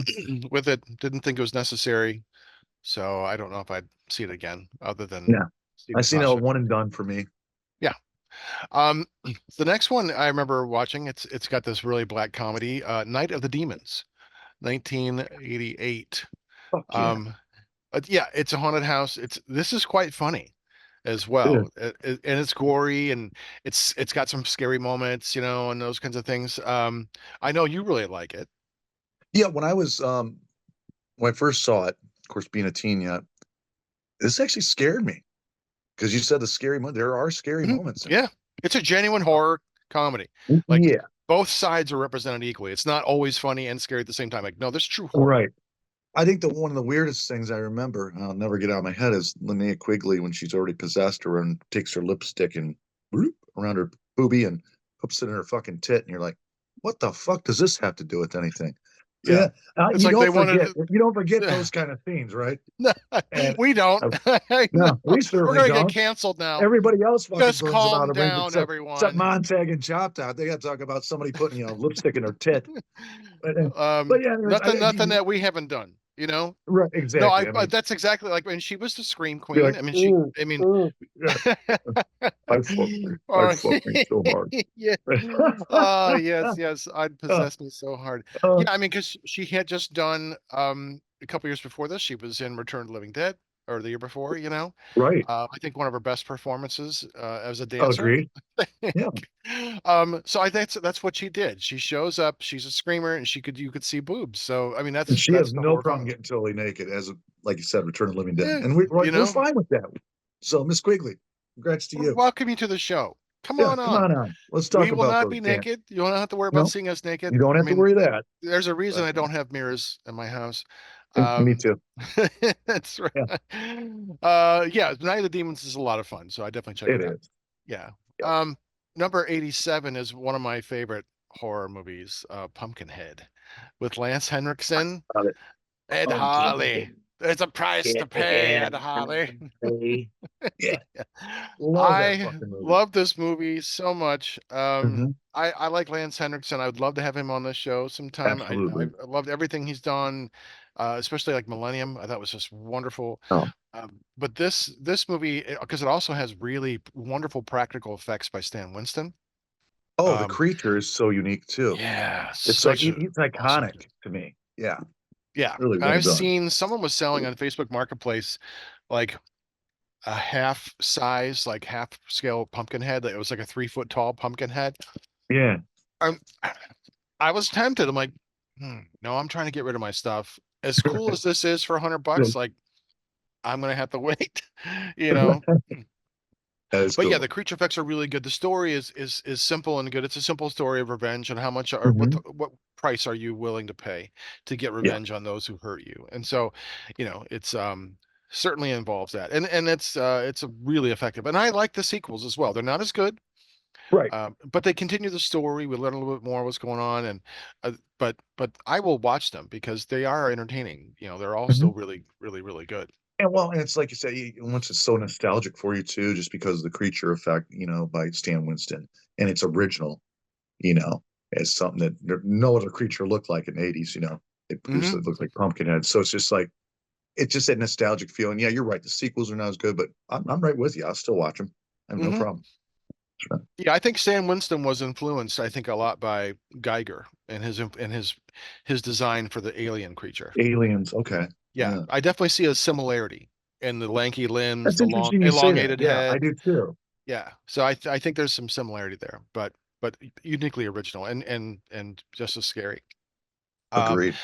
with it. Didn't think it was necessary. So I don't know if I'd see it again, other than Yeah. see I seen a Natasha. one and done for me. Yeah. Um, the next one I remember watching, it's got this really black comedy, Night of the Demons, 1988. Fuck yeah. Um, yeah, it's a haunted house. This is quite funny as Yeah. well. And it's gory, and it's got some scary moments, and those kinds of things. I know you really like it. Yeah, when I first saw it, of course being a teen yet, this actually scared me. Because you said there are scary Mhm. moments in Yeah, it's a genuine horror comedy. it. Like Yeah, both sides are represented equally. It's not always funny and scary at the same time. Like, no, this is true horror. right. I think that one of the weirdest things I remember, I'll never get out of my head, is Linnea Quigley when she's already possessed her and takes her lipstick and bloop around her boobie and puts it in her fucking tit, and you're like, what the fuck does this have to do with anything? So Yeah, yeah, it's like they wanted. you don't forget those kind of scenes, right? No, And we don't. uh, I know. no, we We're certainly gonna get don't. canceled now. Everybody else fucking Just burns them out calm of rings down, except everyone. Montag and ChopTop. They got to talk about somebody putting lipstick in their tit. But yeah, anyways, Nothing that we haven't done. right, No, exactly. I mean, that's exactly like when she was the scream be queen. like, I mean, ooh, I mean, ooh, yeah, I or fucked me so hard. yeah. Oh, yes, yes. I'd uh, possess me so hard. uh, Yeah, I mean, because she had just done a couple years before this, she was in Return of the Living Dead, or the year before. right, I think one of her best performances as a dancer. agreed. Yeah, So I think that's what she did. She shows up, she's a screamer, and you could see boobs. So I mean, and that's she has that's the no horror problem genre. getting totally naked, like you said, Return of the Living Dead, Yeah, and we're fine with that. So, Miss Quigley, congrats to we're you. welcome you to the show. Come Yeah, on come on on. out. Let's We talk will about not those be dance. naked. You don't have to worry about No, seeing us naked. you don't I have to mean, worry that. there's a reason But, I don't have mirrors in my house. me Um, too. that's right. Yeah, Yeah, Night of the Demons is a lot of fun, so I definitely check it it out. is. Yeah. Yep, Number 87 is one of my favorite horror movies, Pumpkinhead, with Lance Henriksen, got it. Ed Oh, Harley. There's a price to pay, Ed Harley. Yeah, love that I fucking movie. love this movie so much. Hmm. I like Lance Henriksen. I would love to have him on the show sometime. I Absolutely. loved everything he's done, especially like Millennium. I thought was just wonderful. Oh, But this movie, because it also has really wonderful practical effects by Stan Winston. oh, the Um, creature is so unique too. yeah, It's like such a he's awesome. iconic to me. Yeah, Yeah, really and well I've done. seen someone was selling on Facebook Marketplace like a half size, like half scale pumpkin head. It was like a 3 foot tall pumpkin head. Yeah, Um, I was tempted. I'm like, no, I'm trying to get rid of my stuff. As cool as this is for $100, like I'm gonna have to wait, you know. that is But yeah, the cool. creature effects are really good. The story is simple and good. It's a simple story of revenge and how much or Hmm. what price are you willing to pay to get Yeah. revenge on those who hurt you? And so, it's certainly involves that. And it's a really effective. And I like the sequels as well. They're not as good, Right. but they continue the story. We learn a little bit more what's going on, and but I will watch them because they are entertaining. They're all Hmm. still really, really, really good. And well, and it's like you said, once it's so nostalgic for you too, just because of the creature effect, by Stan Winston, and it's original, you know, as something that no other creature looked like in the 80s. They produced Hmm. it looked like Pumpkinhead. So it's just like it's just that nostalgic feeling. Yeah, you're right. The sequels are not as good, but I'm right with you. I'll still watch them. I have no Hmm. problem. Sure. Yeah, I think Stan Winston was influenced, I think, a lot by Geiger and his design for the alien creature. Aliens. Okay. Yeah, Yeah. I definitely see a similarity in the lanky limbs, That's the long interesting you say that. elongated Yeah, I head. do too. Yeah, so I think there's some similarity there, but uniquely original and just as scary. Um, Agreed.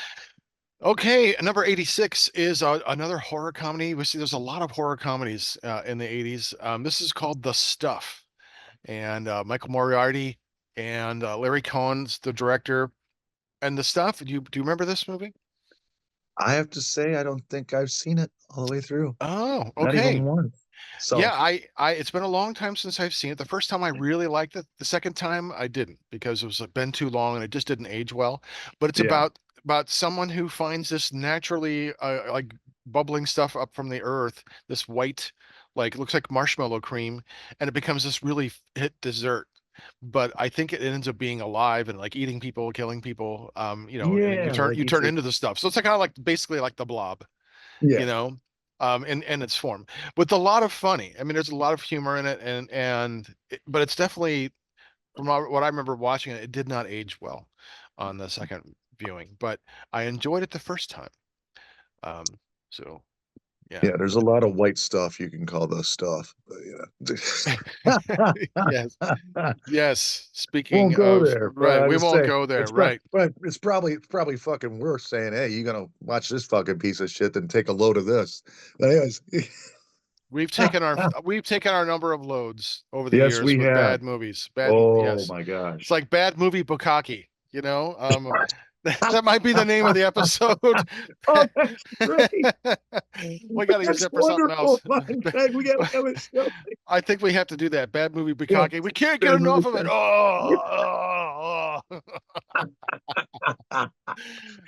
okay, number 86 is another horror comedy. We see there's a lot of horror comedies in the 80s. This is called The Stuff, and Michael Moriarty and Larry Cohen's the director. And The Stuff. Do you remember this movie? I have to say, I don't think I've seen it all the way through. Oh, Not okay. even once. Yeah, So, it's been a long time since I've seen it. The first time I really liked it. The second time I didn't because it was been too long and it just didn't age well. But it's yeah. about someone who finds this naturally like bubbling stuff up from the earth, this white, like looks like marshmallow cream, and it becomes this really hit dessert. But I think it ends up being alive and like eating people, killing people. And then you Yeah, turn like you he's turn like, into the stuff. So it's like kind of like basically like the blob, you yeah, know, in its form, with a lot of funny. I mean, there's a lot of humor in it, but it's definitely from what I remember watching it, it did not age well on the second viewing, but I enjoyed it the first time. Um, so yeah, yeah. There's a lot of white stuff you can call those stuff. But, yes, yeah. yes. Won't Speaking go of, there, right, but I we just won't say go there, it's probably, right? it's probably fucking worse saying, "Hey, you gonna watch this fucking piece of shit than take a load of this." But anyways, We've taken our number of loads over the yes, years we with have. bad movies. Oh Yes. my It's gosh. like bad movie bukkake, that might be the name of the episode. Oh, that's great. We got to use That's that for something else. wonderful. Montag. We gotta have a show. I think we have to do that. Bad movie Yeah. bukkake. We can't get Bad movie enough of it. thing.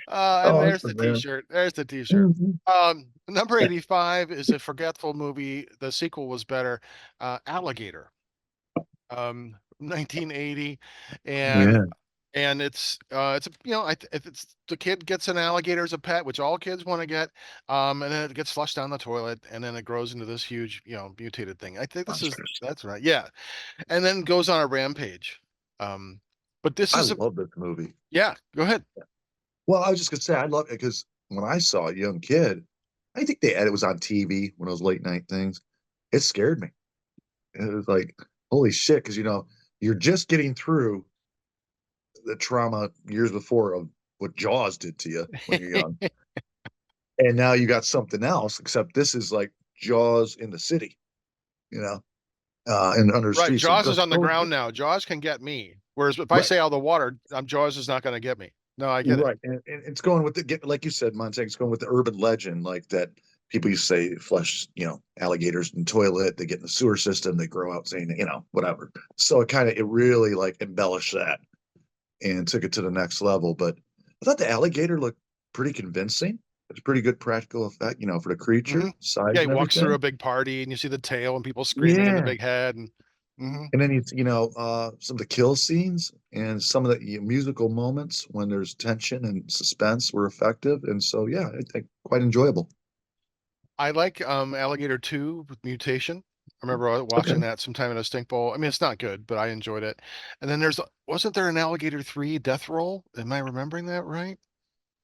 And there's the Awesome, man. t-shirt. There's the t-shirt. Mhm. Number 85 is a forgetful movie. The sequel was better. Alligator. 1980, and Yeah. it's if it's the kid gets an alligator as a pet, which all kids want to get, and then it gets flushed down the toilet, and then it grows into this huge, mutated thing. I think Monsters. that's right, yeah, and then goes on a rampage. Um, but this I is a love this movie. yeah. Go ahead. Well, I was just gonna say I love it because when I saw a young kid, I think they had it was on TV one of those late night things. It scared me. It was like, holy shit, because you're just getting through the trauma years before of what Jaws did to you when you're young. And now you got something else, except this is like Jaws in the city, you know, and under the Right, streets. Jaws is on the ground now. Jaws can get me, whereas if I Right, say out of the water, Jaws is not going to get me. No, I get it. right. And it's going with like you said, Montag, it's going with the urban legend, like that people used to say flush, alligators in the toilet, they get in the sewer system, they grow out saying, whatever. So it really like embellished that and took it to the next level. But I thought the alligator looked pretty convincing. it's a pretty good practical effect, for the creature Hmm. size Yeah, he and walks through everything. a big party and you see the tail and people screaming and the Yeah. big head and mhm. And then some of the kill scenes and some of the musical moments when there's tension and suspense were effective, and so yeah, quite enjoyable. I like Alligator 2 with Mutation. I remember Okay, watching that sometime in a stink bowl. I mean, it's not good, but I enjoyed it. And then wasn't there an Alligator 3 Death Roll? Am I remembering that right?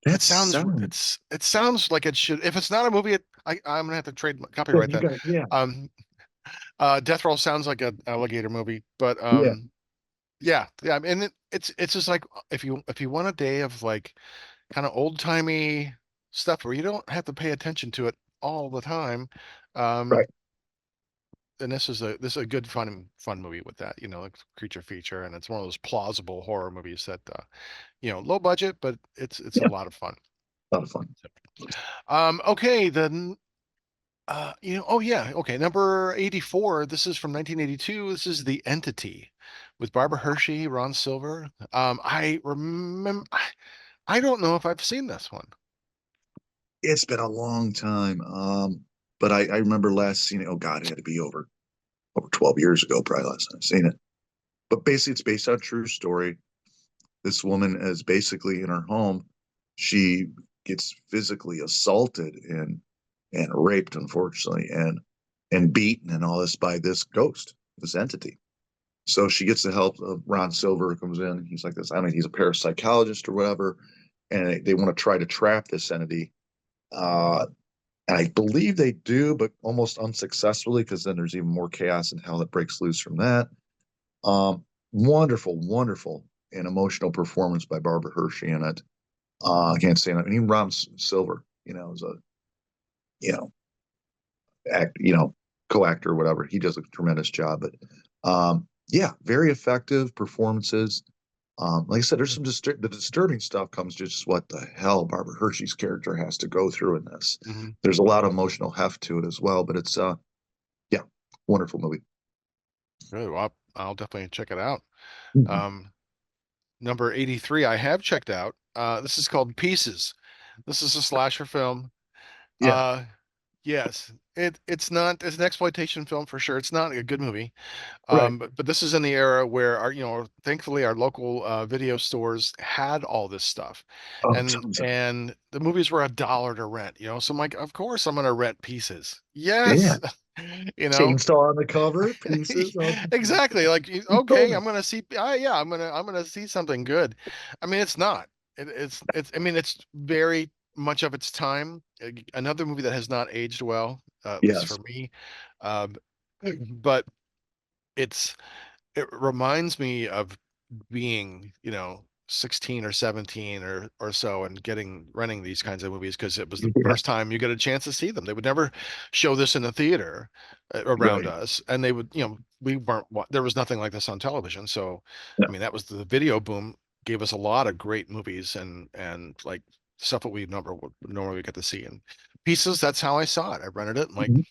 that sounds It sounds like it should. If it's not a movie, I'm gonna have to then copyright you that. got yeah, Um, Death Roll sounds like an alligator movie, but yeah, yeah, yeah. I mean, it's just like if you want a day of like kind of old timey stuff where you don't have to pay attention to it all the time, right. um, then this is a good fun movie with that. Like creature feature, and it's one of those plausible horror movies that low budget, but it's a Yeah, lot of fun. a lot of fun. Okay, then oh yeah, okay, number 84. This is from 1982. This is The Entity with Barbara Hershey, Ron Silver. I remember. I don't know if I've seen this one. It's been a long time, but I remember last seeing it. Oh God, it had to be over 12 years ago, probably last time I've seen it. But basically, it's based on a true story. This woman is basically in her home. She gets physically assaulted and raped, unfortunately, and beaten and all this by this ghost, this entity. So she gets the help of Ron Silver, who comes in. He's like this. I mean, he's a parapsychologist or whatever, and they want to try to trap this entity. Uh, and I believe they do, but almost unsuccessfully, because then there's even more chaos and hell that breaks loose from that. Wonderful, wonderful and emotional performance by Barbara Hershey in it. I can't say that. I mean, Ron Silver, is a you know act, co-actor or whatever. He does a tremendous job. But yeah, very effective performances. Like I said, there's the disturbing stuff comes just what the hell Barbara Hershey's character has to go through in this. Hmm. There's a lot of emotional heft to it as well, but it's yeah, wonderful movie. Really, well, I'll definitely check it out. Mhm. Um, Number 83, I have checked out. This is called Pieces. This is a slasher film. Yeah, Uh, yes, it's an exploitation film for sure. It's not a good movie. right. But this is in the era where thankfully our local video stores had all this stuff, Oh, and tons of and the movies were $1 to rent. So I'm like, of course I'm gonna rent Pieces. yeah. Yes, you know. Chainsaw on the cover, pieces. Oh, Exactly. Like, you told okay, me. I'm gonna see. Yeah, I'm gonna see something good. I mean, it's not. It's. I mean, it's very much of its time. Another movie that has not aged well, at least for Yes. me. Um, but it's it reminds me of being, 16 or 17 or so and getting renting these kinds of movies because it was the Yeah. first time you get a chance to see them. They would never show this in the theater around Right. us, and they would, we weren't there was nothing like this on television. So, Yeah. I mean, that was the video boom gave us a lot of great movies and like stuff that we never would normally get to see. And Pieces, that's how I saw it. I rented it and like, Mhm.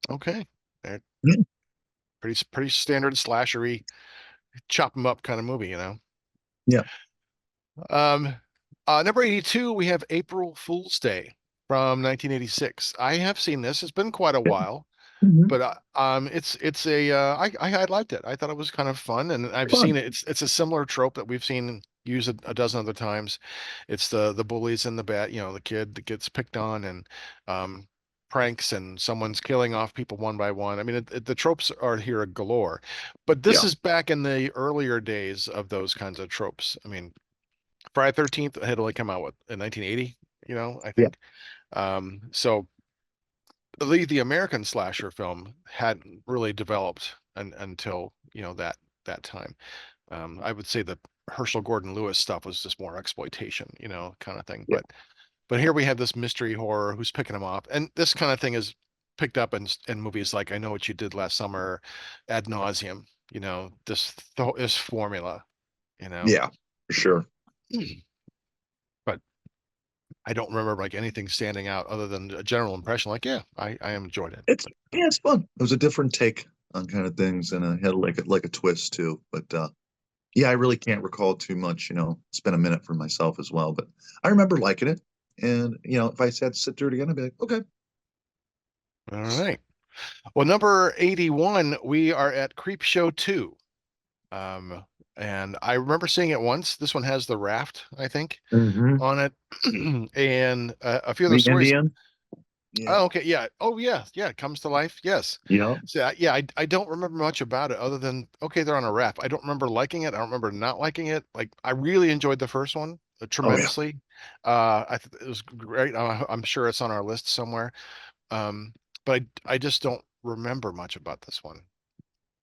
okay, eh, Yeah. pretty standard slashery chop them up kind of movie. Yeah. Um, Number 82, we have April Fool's Day from 1986. I have seen this. It's been quite a Yeah. while, Mhm. but it's a I liked it. I thought it was kind of fun, and I've seen Fun. it. It's a similar trope that we've seen used a dozen other times. It's the bullies and the bad, the kid that gets picked on and um pranks and someone's killing off people one by one. I mean, the tropes are here galore, but this Yeah. is back in the earlier days of those kinds of tropes. I mean, Friday 13th had only come out in 1980, I Yeah. think. So the American slasher film hadn't really developed until, that time. I would say the Herschel Gordon Lewis stuff was just more exploitation, kind of thing. Yeah. But here we have this mystery horror who's picking them off, and this kind of thing is picked up in movies like I Know What You Did Last Summer, Ad Nauseum. This formula, you know. Yeah. For sure. But I don't remember like anything standing out other than a general impression. Like, yeah, I enjoyed it. It's But yeah, it's fun. It was a different take on kind of things, and it had like a twist too. But yeah, I really can't recall too much. It's been a minute for myself as well, but I remember liking it, And if I had to sit through it again, I'd be like, okay. All right. Well, number 81, we are at Creep Show 2. Um, and I remember seeing it once. This one has the raft, I think, Mm-hmm. on it, and a few of the The stories. Indian. Yeah. Oh, okay, yeah. Oh, yeah, yeah. It comes to life. Yes. Yeah. So, yeah, I don't remember much about it other than okay, they're on a raft. I don't remember liking it. I don't remember not liking it. Like I really enjoyed the first one Oh yeah. tremendously. It was great. I'm sure it's on our list somewhere. But I just don't remember much about this one.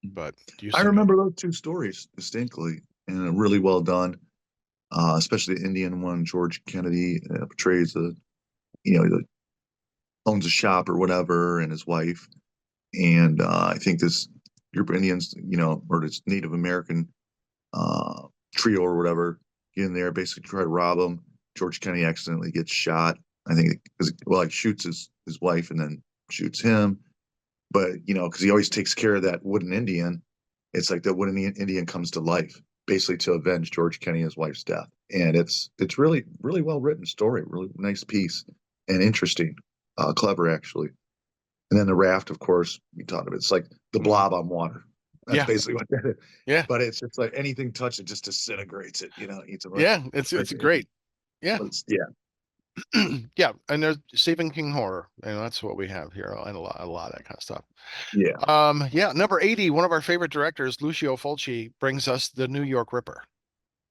But you I seem to. remember those two stories distinctly and really well done. Especially the Indian one. George Kennedy portrays he owns a shop or whatever, and his wife. And I think this group of Indians, or this Native American uh, trio or whatever, get in there, basically try to rob him. George Kennedy accidentally gets shot. I think because like shoots his wife and then shoots him. But because he always takes care of that wooden Indian, it's like that wooden Indian comes to life, basically to avenge George Kennedy and his wife's death. And it's really really well written story, really nice piece, and interesting, clever actually. And then the raft, of course, we talked about. It's like the Mhm. blob on water. That's Yeah, basically what that is. yeah, But it's like anything touched it just disintegrates it. Eats it. yeah. It's great. Yeah, But yeah. yeah. And there's Stephen King horror, and that's what we have here, and a lot of that kind of stuff. Yeah. Yeah, number 80, one of our favorite directors, Lucio Fulci, brings us The New York Ripper.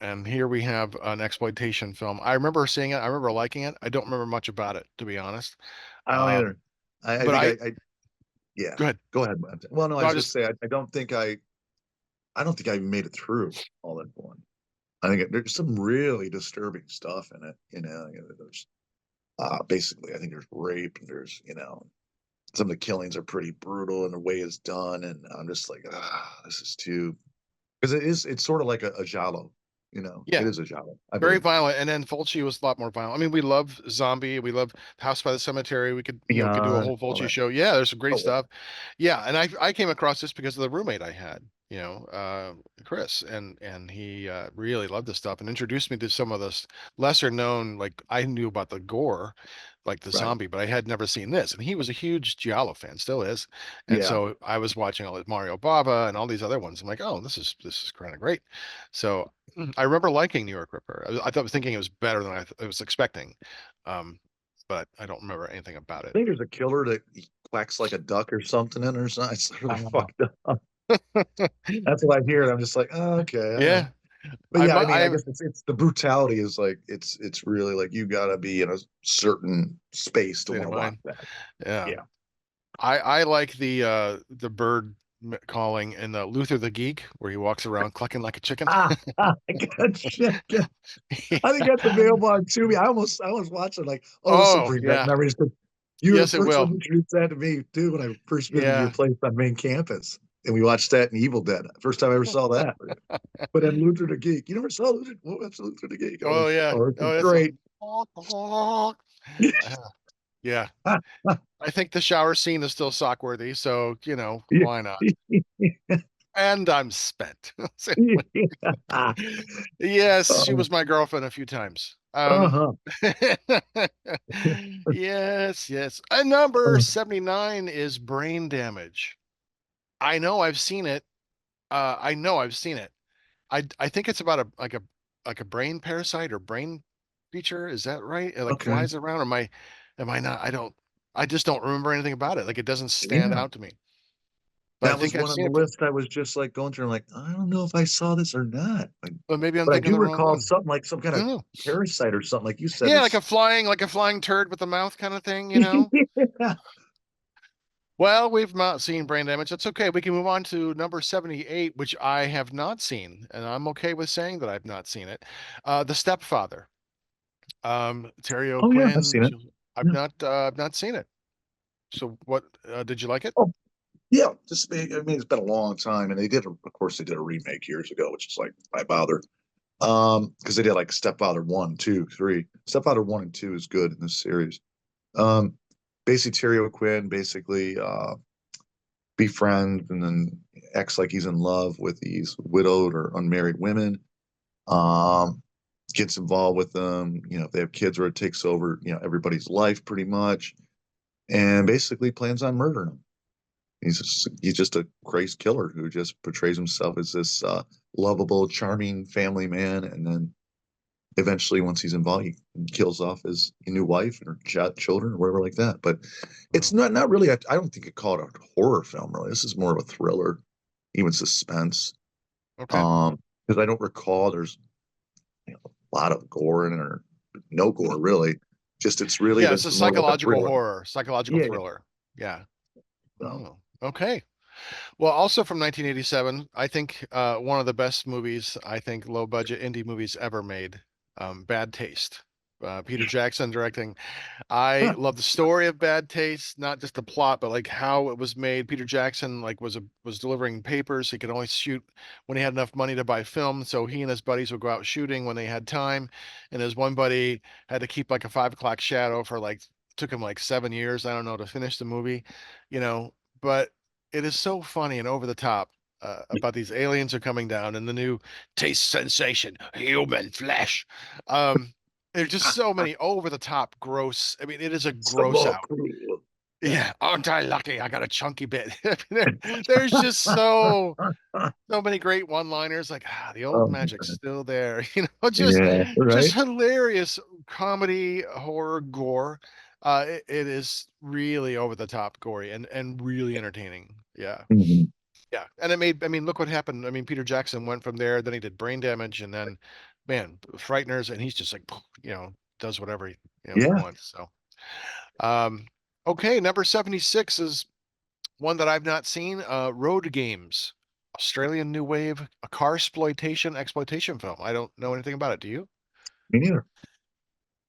And here we have an exploitation film. I remember seeing it. I remember liking it. I don't remember much about it, to be honest. I don't Um, either. I but think I yeah. go ahead. Go ahead. Bud. Well, no, I No, I was gonna just say I don't think I even made it through all that one. I think there's some really disturbing stuff in it. There's basically I think there's rape and there's some of the killings are pretty brutal and the way it's done, and I'm just like, this is too because it's sort of like a giallo, it yeah, is a giallo, I very believe. violent. And then Fulci was a lot more violent. I mean, we love Zombie. We love House by the Cemetery. We could do a Beyond whole all Fulci that. show. Yeah, there's some great Oh yeah. stuff. Yeah, and I came across this because of the roommate I had, Chris, and he really loved this stuff and introduced me to some of this lesser known. Like I knew about the gore, like the Right. Zombie, but I had never seen this. And he was a huge Giallo fan, still is. And Yeah. so I was watching all this Mario Bava and all these other ones. I'm like, oh, this is kind of great. So I remember liking New York Ripper. I was thinking it was better than I was expecting, um, but I don't remember anything about I it. think there's a killer that quacks like a duck or something in or something. It's really Uh, fucked up. That's what I hear, and I'm just like, oh, okay, all right. yeah, But yeah, I mean, I guess it's the brutality is like it's really like you gotta be in a certain space to state want of to watch mind. that. Yeah, Yeah. I like the bird calling in the Luther the Geek where he walks around clucking like a chicken. I gotcha. I think that's available on Tubi. I almost watched it like, oh, this will Oh bring back yeah, memories. But you were the yes it first one will. to introduce that to me too when I first visited your Yeah. place on main campus. And we watched that in Evil Dead. First time I ever saw that. But then Luther the Geek. You never saw Luther? What was Luther the Geek? I was Oh like, yeah. oh, this is Oh, that's great. one. Yeah. I think the shower scene is still sock worthy, so why not? And I'm spent. Yes, she was my girlfriend a few times. Uh-huh. Yes, yes. And number 79 is Brain Damage. I know I've seen it. I know I've seen it. I think it's about a brain parasite or brain creature. Is that right? It like Okay. flies around. Am I not? I just don't remember anything about it. Like it doesn't stand Yeah. out to me. But I That was think I've one on seen the it. But list I was just like going through. I'm like, I don't know if I saw this or not. maybe I'm But I thinking do the wrong recall one. something like some kind I of don't know. parasite or something, like you said. Yeah, This. like a flying turd with a mouth kind of thing. Yeah. Well, we've not seen Brain Damage. That's okay. We can move on to number 78, which I have not seen, and I'm okay with saying that I've not seen it. The Stepfather. Terry Oh yeah, I've O'Quinn. seen it. Yeah. I've not seen it. So what did you like it? Oh yeah. I mean, it's been a long time, and of course, they did a remake years ago, which is like, why bother? Because they did like Stepfather 1, 2, 3. Stepfather 1 and 2 is good in this series. Um, basically Terry O'Quinn basically befriends and then acts like he's in love with these widowed or unmarried women. Um, gets involved with them. You know, if they have kids, where it takes over, you know, everybody's life pretty much, and basically plans on murdering them. He's just a crazed killer who just portrays himself as this lovable, charming family man, and then eventually, once he's involved, he kills off his new wife and her children or whatever like that. But it's Oh, not really. I don't think you call it a horror film. Really, this is more of a thriller, even suspense. okay. Because I don't recall there's a lot of gore in it, or no gore really. Just it's really Yeah, it's a more like a psychological thriller. horror, psychological Yeah. thriller. Yeah. So, Oh, okay. Well, also from 1987, I think one of the best movies, I think low budget indie movies ever made, Bad Taste. Peter Jackson directing. I huh, love the story of Bad Taste, not just the plot, but like how it was made. Peter Jackson like was delivering papers. He could only shoot when he had enough money to buy film, so he and his buddies would go out shooting when they had time. And his one buddy had to keep like a 5 o'clock shadow for like took him like 7 years, I don't know, to finish the movie, you know. But it is so funny and over the top. About these aliens are coming down and the new taste sensation, human flesh. Um, there's just so many over the top gross. I mean, it is a so gross out. cool. Yeah. Yeah, aren't I lucky? I got a chunky bit. There's just so many great one-liners. Like the old Oh, magic's man. still there. You know, Yeah, just right. hilarious comedy, horror, gore. It is really over the top, gory, and really entertaining. Yeah, Mhm. yeah. And it made. I mean, look what happened. I mean, Peter Jackson went from there. Then he did Brain Damage, and then, man, Frighteners, and he's just like, does whatever he Yeah, wants. So. Um, okay, number 76 is one that I've not seen. Road Games, Australian New Wave, a car exploitation film. I don't know anything about it. Do you? me neither.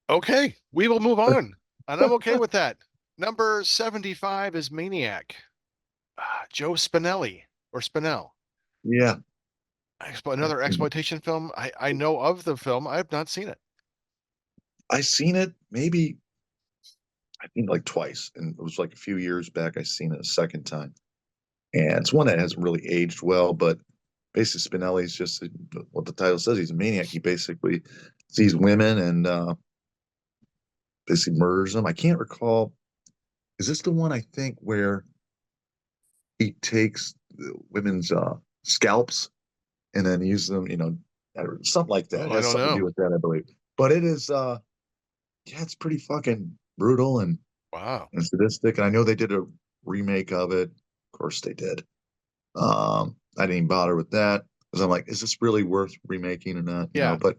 Okay, we will move on, and I'm okay with that. Number 75 is Maniac. Joe Spinelli or Spinell. Yeah, Another exploitation film. I know of the film. I have not seen it. I seen it maybe I think like twice, and it was like a few years back. I seen it a second time, and it's one that hasn't really aged well. But basically, Spinelli's just what the title says. He's a maniac. He basically sees women and basically murders them. I can't recall. Is this the one I think where he takes the women's scalps and then uses them? Or something like that. Oh, It I has don't something to know. do with that, I believe. But it is, yeah, it's pretty fucking brutal Wow. and sadistic. And I know they did a remake of it. Of course, they did. I didn't even bother with that because I'm like, is this really worth remaking or not? Yeah. But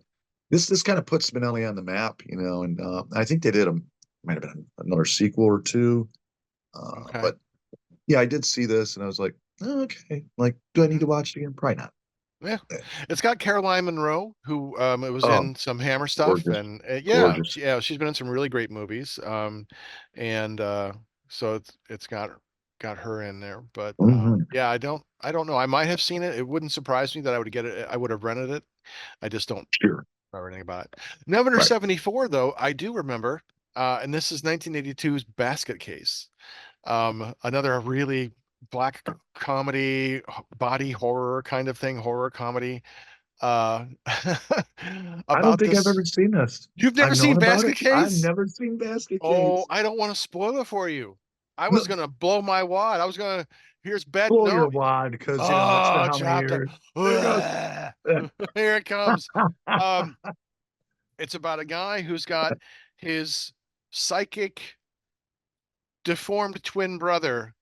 this kind of puts Spinelli on the map, and I think they did a might have been another sequel or two. Okay. But yeah, I did see this and I was like, oh, okay. Like, do I need Mm, to watch it again? Probably not. yeah. It's got Caroline Monroe, who it was Oh, in some Hammer stuff, gorgeous, and gorgeous. yeah, she's been in some really great movies. And so it's got her in there. But Hmm. yeah, I don't know. I might have seen it. It wouldn't surprise me that I would get it. I would have rented it. I just don't Sure. remember anything about it. Number Right. 74, though, I do remember. And this is 1982's Basket Case. Another really black comedy, body horror kind of thing, horror comedy. Uh, I don't about think I've ever this. seen this. You've never I've seen known about Basket it. I've Case? never seen Basket Oh, Case. I don't want to spoil it for you. I No, was gonna blow my wad. I was gonna. Here's bed. blow your No. wad because it's been Oh, how many chopped up. years? There it goes. Here it comes. Um, it's about a guy who's got his psychic deformed twin brother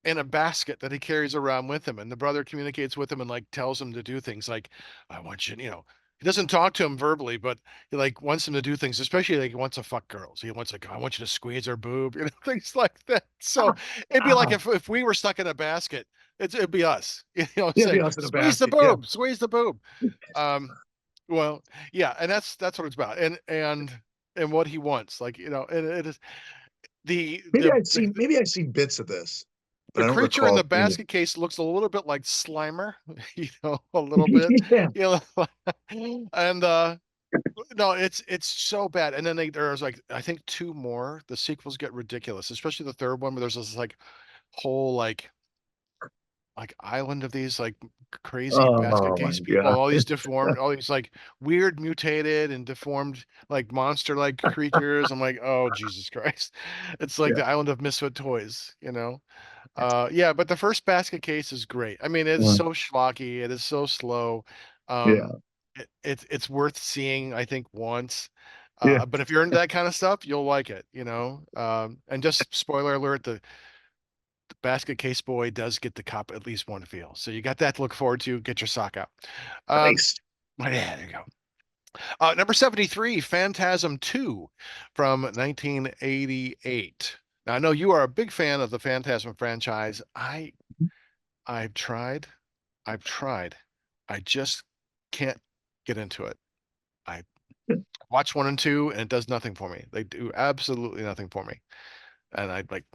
in a basket that he carries around with him. And the brother communicates with him and like tells him to do things like, I want you, he doesn't talk to him verbally, but he like wants him to do things, especially like he wants to fuck girls. He wants like, I want you to squeeze her boob, things like that. So it'd be like if we were stuck in a basket, it'd be us, Yeah, be saying, us in a basket. Yeah. squeeze the boob. Um, well, yeah, and that's what it's about. And what he wants, like, and it is the Maybe the I've seen maybe I've seen bits of this, but the I don't creature in recall the seeing it. basket case looks a little bit like Slimer, a little bit, Yeah. you know, and no, it's so bad. And then there's like I think two more. The sequels get ridiculous, especially the third one where there's this like whole like like island of these like crazy basket Oh my case people, god. all these deformed, all these like weird mutated and deformed like monster like creatures. I'm like, oh Jesus Christ. It's like Yeah. the island of misfit toys, you know? Yeah, but the first basket case is great. I mean, it's Mm, so schlocky, it is so slow. yeah. It's worth seeing, I think, once. Yeah. But if you're into that kind of stuff, you'll like it, you know. And just spoiler alert, the basket case boy does get the cop at least one feel. So you got that to look forward to. Get your sock out. Um, Nice. yeah, there you go. Number 73, Phantasm 2 from 1988. Now I know you are a big fan of the Phantasm franchise. I've tried. I've tried. I just can't get into it. I watch one and two and it does nothing for me. They do absolutely nothing for me. And I'd like,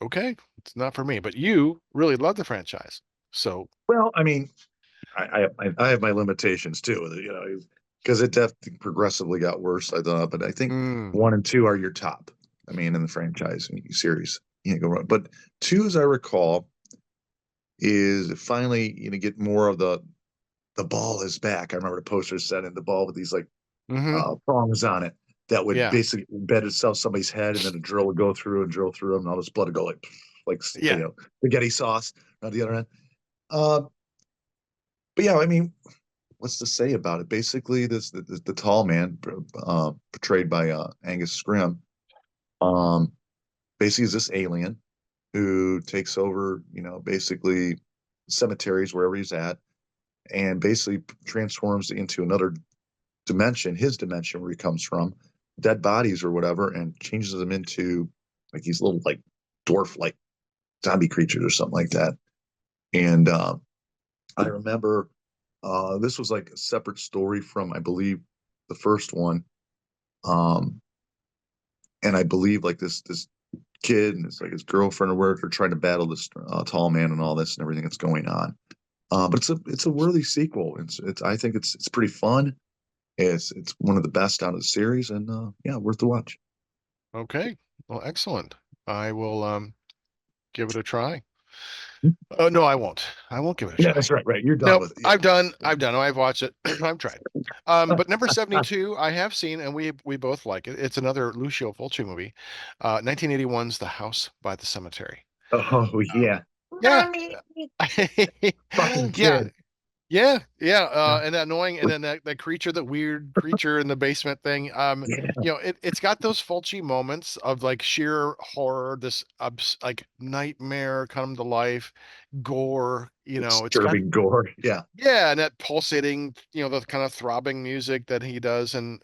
okay, it's not for me. But you really love the franchise. So, Well, I mean, I have my limitations too, you know, because it definitely progressively got worse. I thought, but I think mm, one and two are your top. I mean, in the franchise series, you can't go wrong. But two, as I recall, is finally get more of the ball is back. I remember the poster said in the ball with these like hmm prongs on it that would yeah, basically embed itself somebody's head, and then a drill would go through and drill through them, and all this blood would go like yeah. spaghetti sauce on the other end. Uh, but yeah, I mean, what's to say about it? Basically, the tall man, portrayed by Angus Scrimm, um, basically is this alien who takes over, basically cemeteries wherever he's at, and basically transforms into another dimension, his dimension where he comes from, dead bodies or whatever, and changes them into like these little like dwarf like zombie creatures or something like that. And I remember this was like a separate story from I believe the first one. Um, and I believe like this kid and it's like his girlfriend or whatever are trying to battle this tall man and all this and everything that's going on. But it's a worthy sequel. It's I think it's pretty fun. It's one of the best out of the series, and yeah, worth the watch. Okay. Well, excellent. I will give it a try. No, I won't. I won't give it a Yeah, try. that's right. Right, you're done Nope. with it. I've done. I've done. I've watched it. I've tried. But number 72, I have seen, and we both like it. It's another Lucio Fulci movie. 1981's The House by the Cemetery. Oh Um, yeah, yeah. mommy, fucking Yeah. kid. Yeah, Yeah, and that annoying, and then that creature, that weird creature in the basement thing. yeah. It's got those Fulci moments of like sheer horror, this like nightmare come to life, gore. It's got Disturbing gore. Yeah, yeah, and that pulsating, the kind of throbbing music that he does, and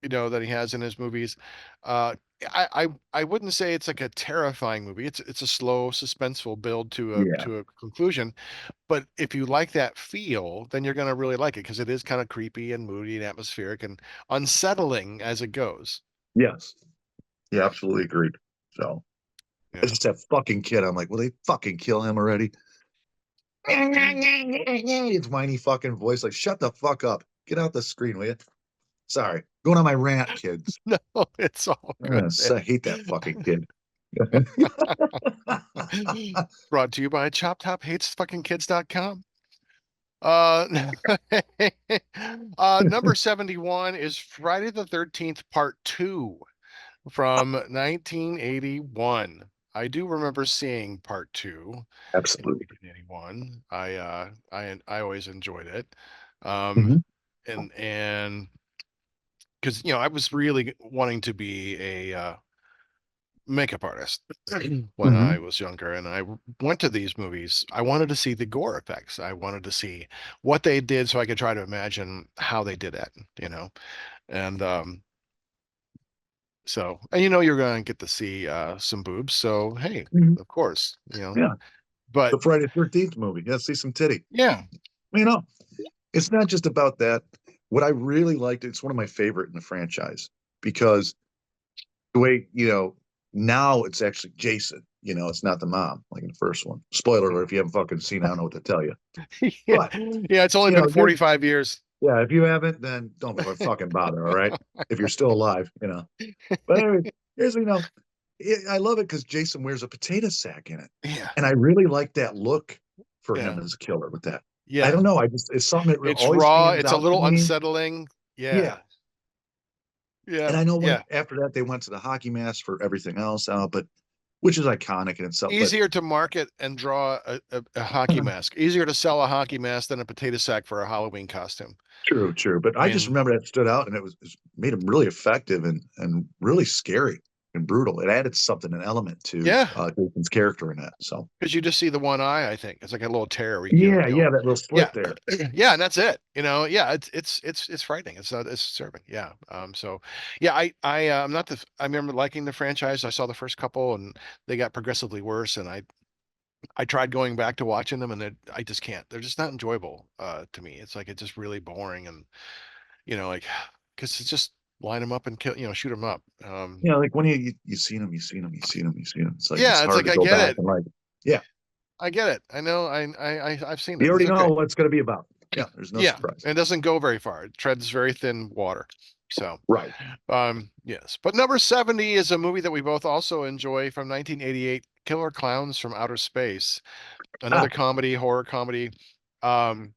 that he has in his movies. Uh, I wouldn't say it's like a terrifying movie. It's a slow, suspenseful build to a yeah, to a conclusion, but if you like that feel, then you're going to really like it because it is kind of creepy and moody and atmospheric and unsettling as it goes. yes, yeah, absolutely agreed. So it's Yeah. just that fucking kid. I'm like, will they fucking kill him already? It's whiny fucking voice. Like, shut the fuck up. Get out the screen, will you? Sorry, going on my rant, kids. No, it's all good, I hate that fucking kid. man. Brought to you by ChopTop Uh, number 71 is Friday the 13th, Part 2 from 1981. I do remember seeing Part 2 in Absolutely. 1981. I always enjoyed it. Um, Mhm, and because I was really wanting to be a makeup artist when I mhm, was younger, and I went to these movies. I wanted to see the gore effects. I wanted to see what they did so I could try to imagine how they did it, And and you're going to get to see some boobs. So hey, mhm. of course, Yeah, But the Friday 13th movie. Yeah, see some titty. yeah, You know, it's not just about that. What I really liked, it's one of my favorite in the franchise because the way, now it's actually Jason. It's not the mom like in the first one. Spoiler alert, if you haven't fucking seen it, I don't know what to tell you. yeah, But, yeah. It's only been you're, 45 years. yeah, if you haven't, then don't fucking bother, all right? If you're still alive. But anyway, here's, I love it because Jason wears a potato sack in it, Yeah, and I really like that look for him yeah, as a killer with that. I yeah. don't know. I just it's something that It's always raw. stands It's a out to little me. unsettling. Yeah, Yeah, yeah, and I know when yeah. after that they went to the hockey mask for everything else out, but which is iconic in itself. But Easier to market and draw a hockey mask. Easier to sell a hockey mask than a potato sack for a Halloween costume. true, true. But I I just mean, remember that stood out, and it made him really effective and really scary and brutal. It added something, an element to yeah, Jason's character in that. So because you just see the one eye. I think it's like a little tear. yeah, yeah, that little Yeah, slit there. yeah, and that's it. Yeah, it's frightening. It's not it's disturbing. Yeah. So yeah, I'm not the. I remember liking the franchise. I saw the first couple, and they got progressively worse. And I tried going back to watching them, and I just can't. They're just not enjoyable to me. It's like it's just really boring, and like because it's just line them up and kill. Shoot them up. Yeah, like when you seen him, you seen him, you seen him, you seen him. It's like it's Yeah, it's hard like to I go get back it. and like, yeah, I get it. I know. I've seen you it. It's already know okay. what it's going to be about. Yeah, there's no Yeah, surprise. and it doesn't go very far. It treads very thin water. So, Right. yes. But number 70 is a movie that we both also enjoy from 1988, Killer Clowns from Outer Space. Another Ah, comedy, horror comedy. Um,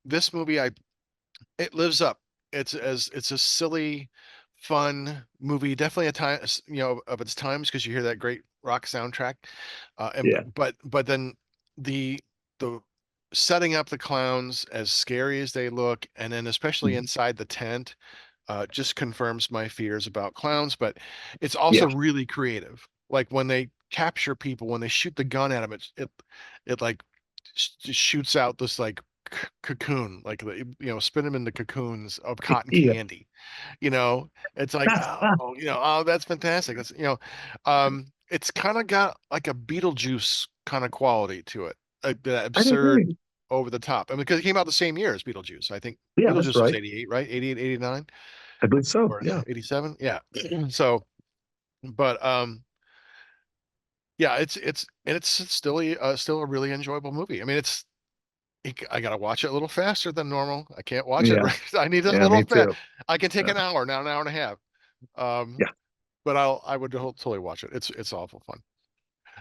this movie, it lives up. It's a silly, fun movie. Definitely a time, of its times because you hear that great rock soundtrack. And yeah. but then the setting up the clowns as scary as they look, and then especially Mhm. inside the tent, just confirms my fears about clowns. But it's also Yeah. really creative. Like when they capture people, when they shoot the gun at them, it like just shoots out this like cocoon, like spin them into cocoons of cotton Yeah. candy. It's like, oh, that's fantastic. It's kind of got like a Beetlejuice kind of quality to it, like that I absurd, agree. over the top. I mean, because it came out the same year as Beetlejuice. I think Yeah, that's Beetlejuice was right. 88, right? 88, 89, I believe so. or Yeah. 87. Yeah. So, but yeah, it's still a really enjoyable movie. I mean, I gotta watch it a little faster than normal. I can't watch it Yeah. right. I need it a Yeah. little Me fast. too. I can take Yeah. an hour now, an hour and a half. Um, Yeah. but I would totally watch it. It's awful fun.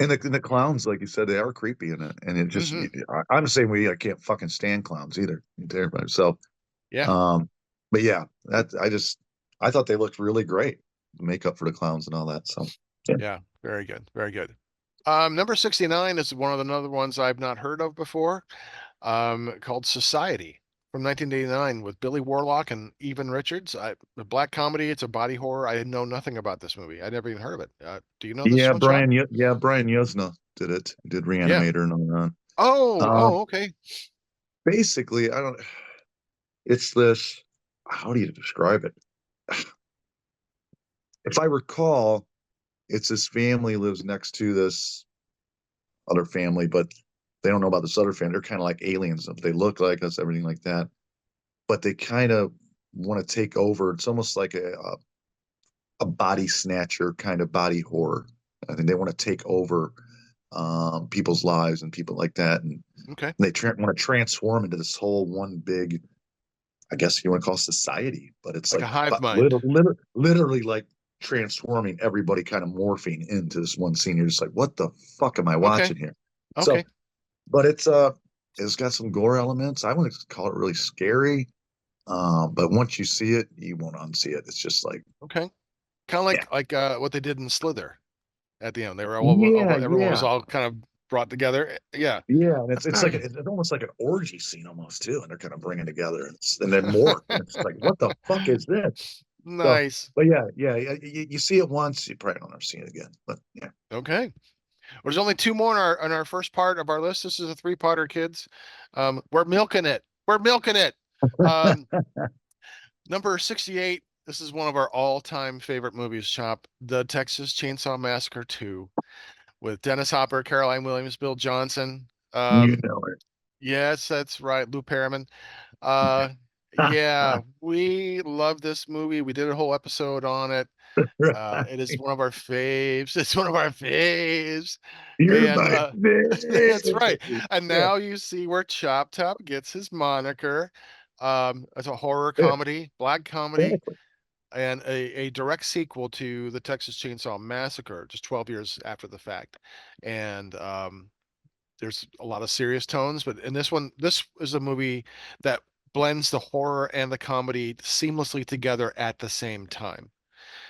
And the clowns, like you said, they are creepy in it, and it just Hmm. I'm the same way. I can't fucking stand clowns either. Everybody. So, Yeah, um, but yeah, that I thought they looked really great, the makeup for the clowns and all that. So, yeah, yeah, very good, very good. Number 69 is one of the other ones I've not heard of before. Called Society from 1989 with Billy Warlock and Evan Richards. A black comedy. It's a body horror. I know nothing about this movie. I never even heard of it. Do you know this yeah. one, Chop? Brian Yuzna did it. He did Yeah. Reanimator and all that. Oh, okay. Basically, I don't. It's this. How do you describe it? If I recall, it's this family lives next to this other family, but they don't know about this other family. They're kind of like aliens. They look like us, everything like that. But they kind of want to take over. It's almost like a body snatcher kind of body horror. I think they want to take over people's lives and people like that, and Okay. they want to transform into this whole one big, I guess you want to call it society, but it's Like a like hive but mind. literally like transforming everybody, kind of morphing into this one scene. You're just like, what the fuck am I Okay. watching here? So, Okay. but it's got some gore elements. I wouldn't call it really scary. But once you see it, you won't unsee it. It's just like, Okay. Kind of yeah, like what they did in Slither at the end. They were yeah, everyone was yeah, all kind of brought together. Yeah. yeah. And it's like it's almost like an orgy scene almost too. And they're kind of bringing together and then more. And it's like, what the fuck is this? So, Nice. but yeah, yeah, yeah. You see it once, you probably don't ever see it again. But yeah, Okay. There's only two more in our first part of our list. This is a three-parter, kids. We're milking it. We're milking it. Um, Number 68. This is one of our all-time favorite movies, Chop. The Texas Chainsaw Massacre 2 with Dennis Hopper, Caroline Williams, Bill Johnson. you Um, know it. yes, that's right. Lou Perriman. Uh, yeah, we love this movie. We did a whole episode on it. It is one of our faves. It's one of our faves. You're And my that's right. favorite. And Yeah, now you see where Chop Top gets his moniker. It's a horror yeah, comedy, black comedy. exactly. and a direct sequel to the Texas Chainsaw Massacre, just 12 years after the fact. And there's a lot of serious tones, but in this one, this is a movie that blends the horror and the comedy seamlessly together at the same time.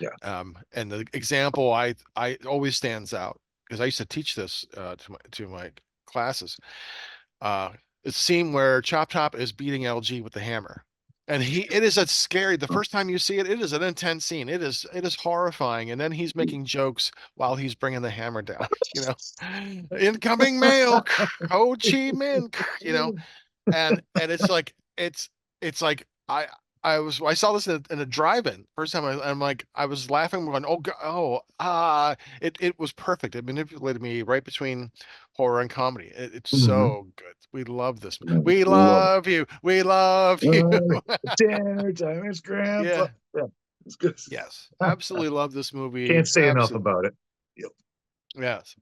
Yeah. And the example I always stands out because I used to teach this to my classes. Uh, it's a scene where Chop Top is beating LG with the hammer. And it is a scary, the first time you see it, it is an intense scene. It is horrifying. And then he's making jokes while he's bringing the hammer down, you know, incoming mail, Ho Chi Minh, you know, and it's like I saw this in a drive-in first time. I'm like I was laughing, going, it was perfect. It manipulated me right between horror and comedy. It's Hmm. so good. We love this. We Love it. love you. We love you. Dinner time, it's grandpa. Yeah. Yeah, it's good. Yes. Absolutely love this movie. Can't say enough Absolutely. about it. Yep. Yes.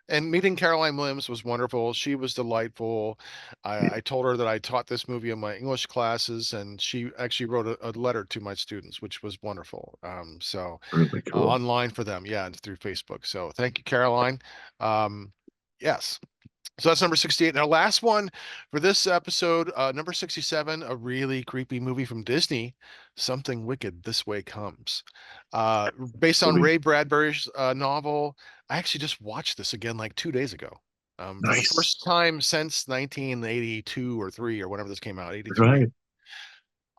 And meeting Caroline Williams was wonderful. She was delightful. Yeah, I told her that I taught this movie in my English classes, and she actually wrote a letter to my students, which was wonderful. really cool. Online for them, yeah, and through Facebook. So thank you, Caroline. Yes. So that's number 68. Now, last one for this episode, number 67, a really creepy movie from Disney, Something Wicked This Way Comes. Uh, Based on Really Ray Bradbury's novel. I actually just watched this again like 2 days ago. For the nice. first time since 1982 or 3 or whenever this came out, 83. Right.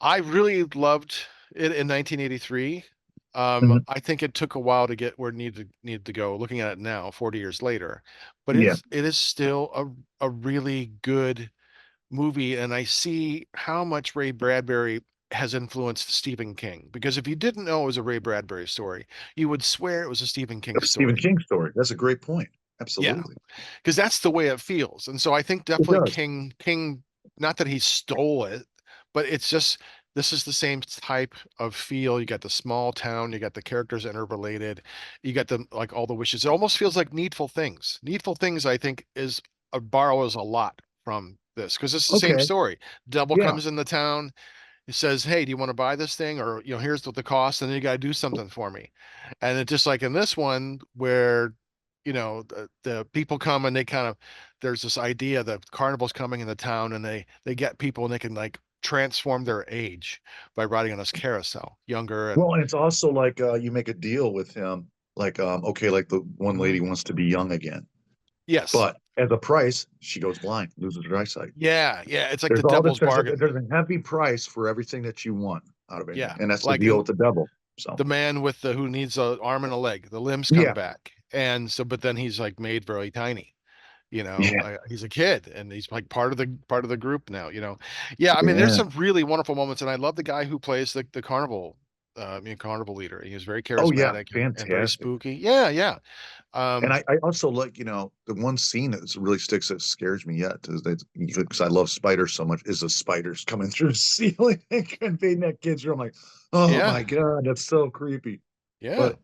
I really loved it in 1983. Mhm. I think it took a while to get where it needed to go. Looking at it now, 40 years later, but Yeah. it is still a really good movie, and I see how much Ray Bradbury has influenced Stephen King. Because if you didn't know it was a Ray Bradbury story, you would swear it was a Stephen King A Stephen story. King story. That's a great point. Yeah, Absolutely. because that's the way it feels. And so I think It definitely does. King, not that he stole it, but it's just this is the same type of feel. You got the small town, you got the characters interrelated, you got the like all the wishes. It almost feels like Needful Things. Needful Things, I think, is borrows a lot from this because it's the same Okay. story. Devil Yeah. comes in the town. It says, "Hey, do you want to buy this thing?" Or, here's what the cost, and then you got to do something for me. And it's just like in this one where, the people come and they kind of, there's this idea that carnival's coming in the town, and they get people and they can like transform their age by riding on this carousel, younger and Well, and it's also like you make a deal with him, like okay, like the one Mhm. lady wants to be young again, Yes, but as a price, she goes blind, loses her eyesight. yeah, yeah. It's like the There's all this. devil's bargain. There's a heavy price for everything that you want out of anything, Yeah, and that's the like deal with the devil. So the man with the who needs a arm and a leg, the limbs come yeah, back, and so but then he's like made very tiny. yeah, He's a kid and he's like part of the group now. Yeah, I mean there's yeah. some really wonderful moments, and I love the guy who plays the carnival carnival leader. He was very Oh yeah, charismatic and very fantastic. spooky. Yeah, yeah. And um I also like, the one scene that really sticks that scares me yet is that because I love spiders so much is the spiders coming through the ceiling and invading that kid's room. I'm like, oh yeah, my God, that's so creepy. yeah, But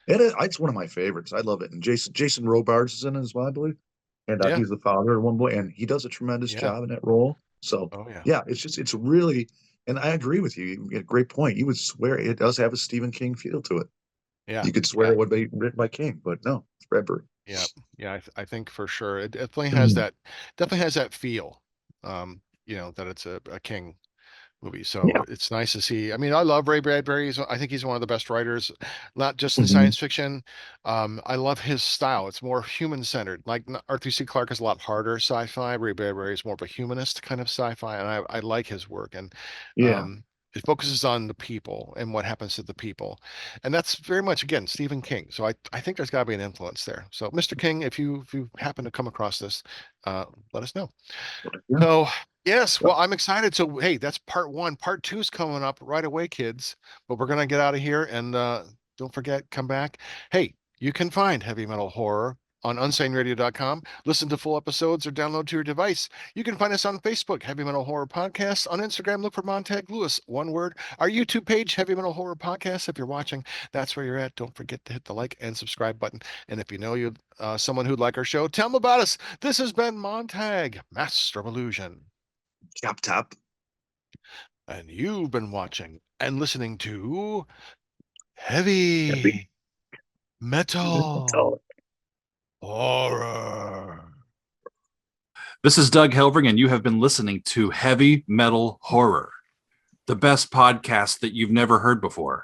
it's one of my favorites. I love it. And Jason Robards is in it as well, I believe. And yeah, he's the father of one boy, and he does a tremendous yeah. job in that role. So Oh yeah, yeah, it's really, and I agree with you. You get a great point. You would swear it does have a Stephen King feel to it. yeah, You could swear yeah, it would be written by King, but no, it's Bradbury. yeah, yeah. I think for sure it definitely has Mm, that feel. That it's a King movie. So yeah. it's nice to see. I mean, I love Ray Bradbury. I think he's one of the best writers, not just in Mhm. science fiction. I love his style. It's more human centered. Like Arthur C. Clarke is a lot harder sci-fi. Ray Bradbury is more of a humanist kind of sci-fi, and I like his work. And Yeah. it focuses on the people and what happens to the people, and that's very much again Stephen King. So I think there's got to be an influence there. So Mr. King, if you happen to come across this, let us know. Yeah. So, yes, well, I'm excited. So, hey, that's part one. Part two is coming up right away, kids. But we're gonna get out of here and don't forget, come back. Hey, you can find heavy metal horror on unsaneradio.com. Listen to full episodes or download to your device. You can find us on Facebook, Heavy Metal Horror Podcast. On Instagram, look for Montag Lewis, one word. Our YouTube page, Heavy Metal Horror Podcast. If you're watching, that's where you're at. Don't forget to hit the like and subscribe button. And if you know you someone who'd like our show, tell them about us. This has been Montag, Master of Illusion, Chop top. and you've been watching and listening to Heavy metal Metal. horror. This is Doug Helvering, and you have been listening to Heavy Metal Horror, the best podcast that you've never heard before.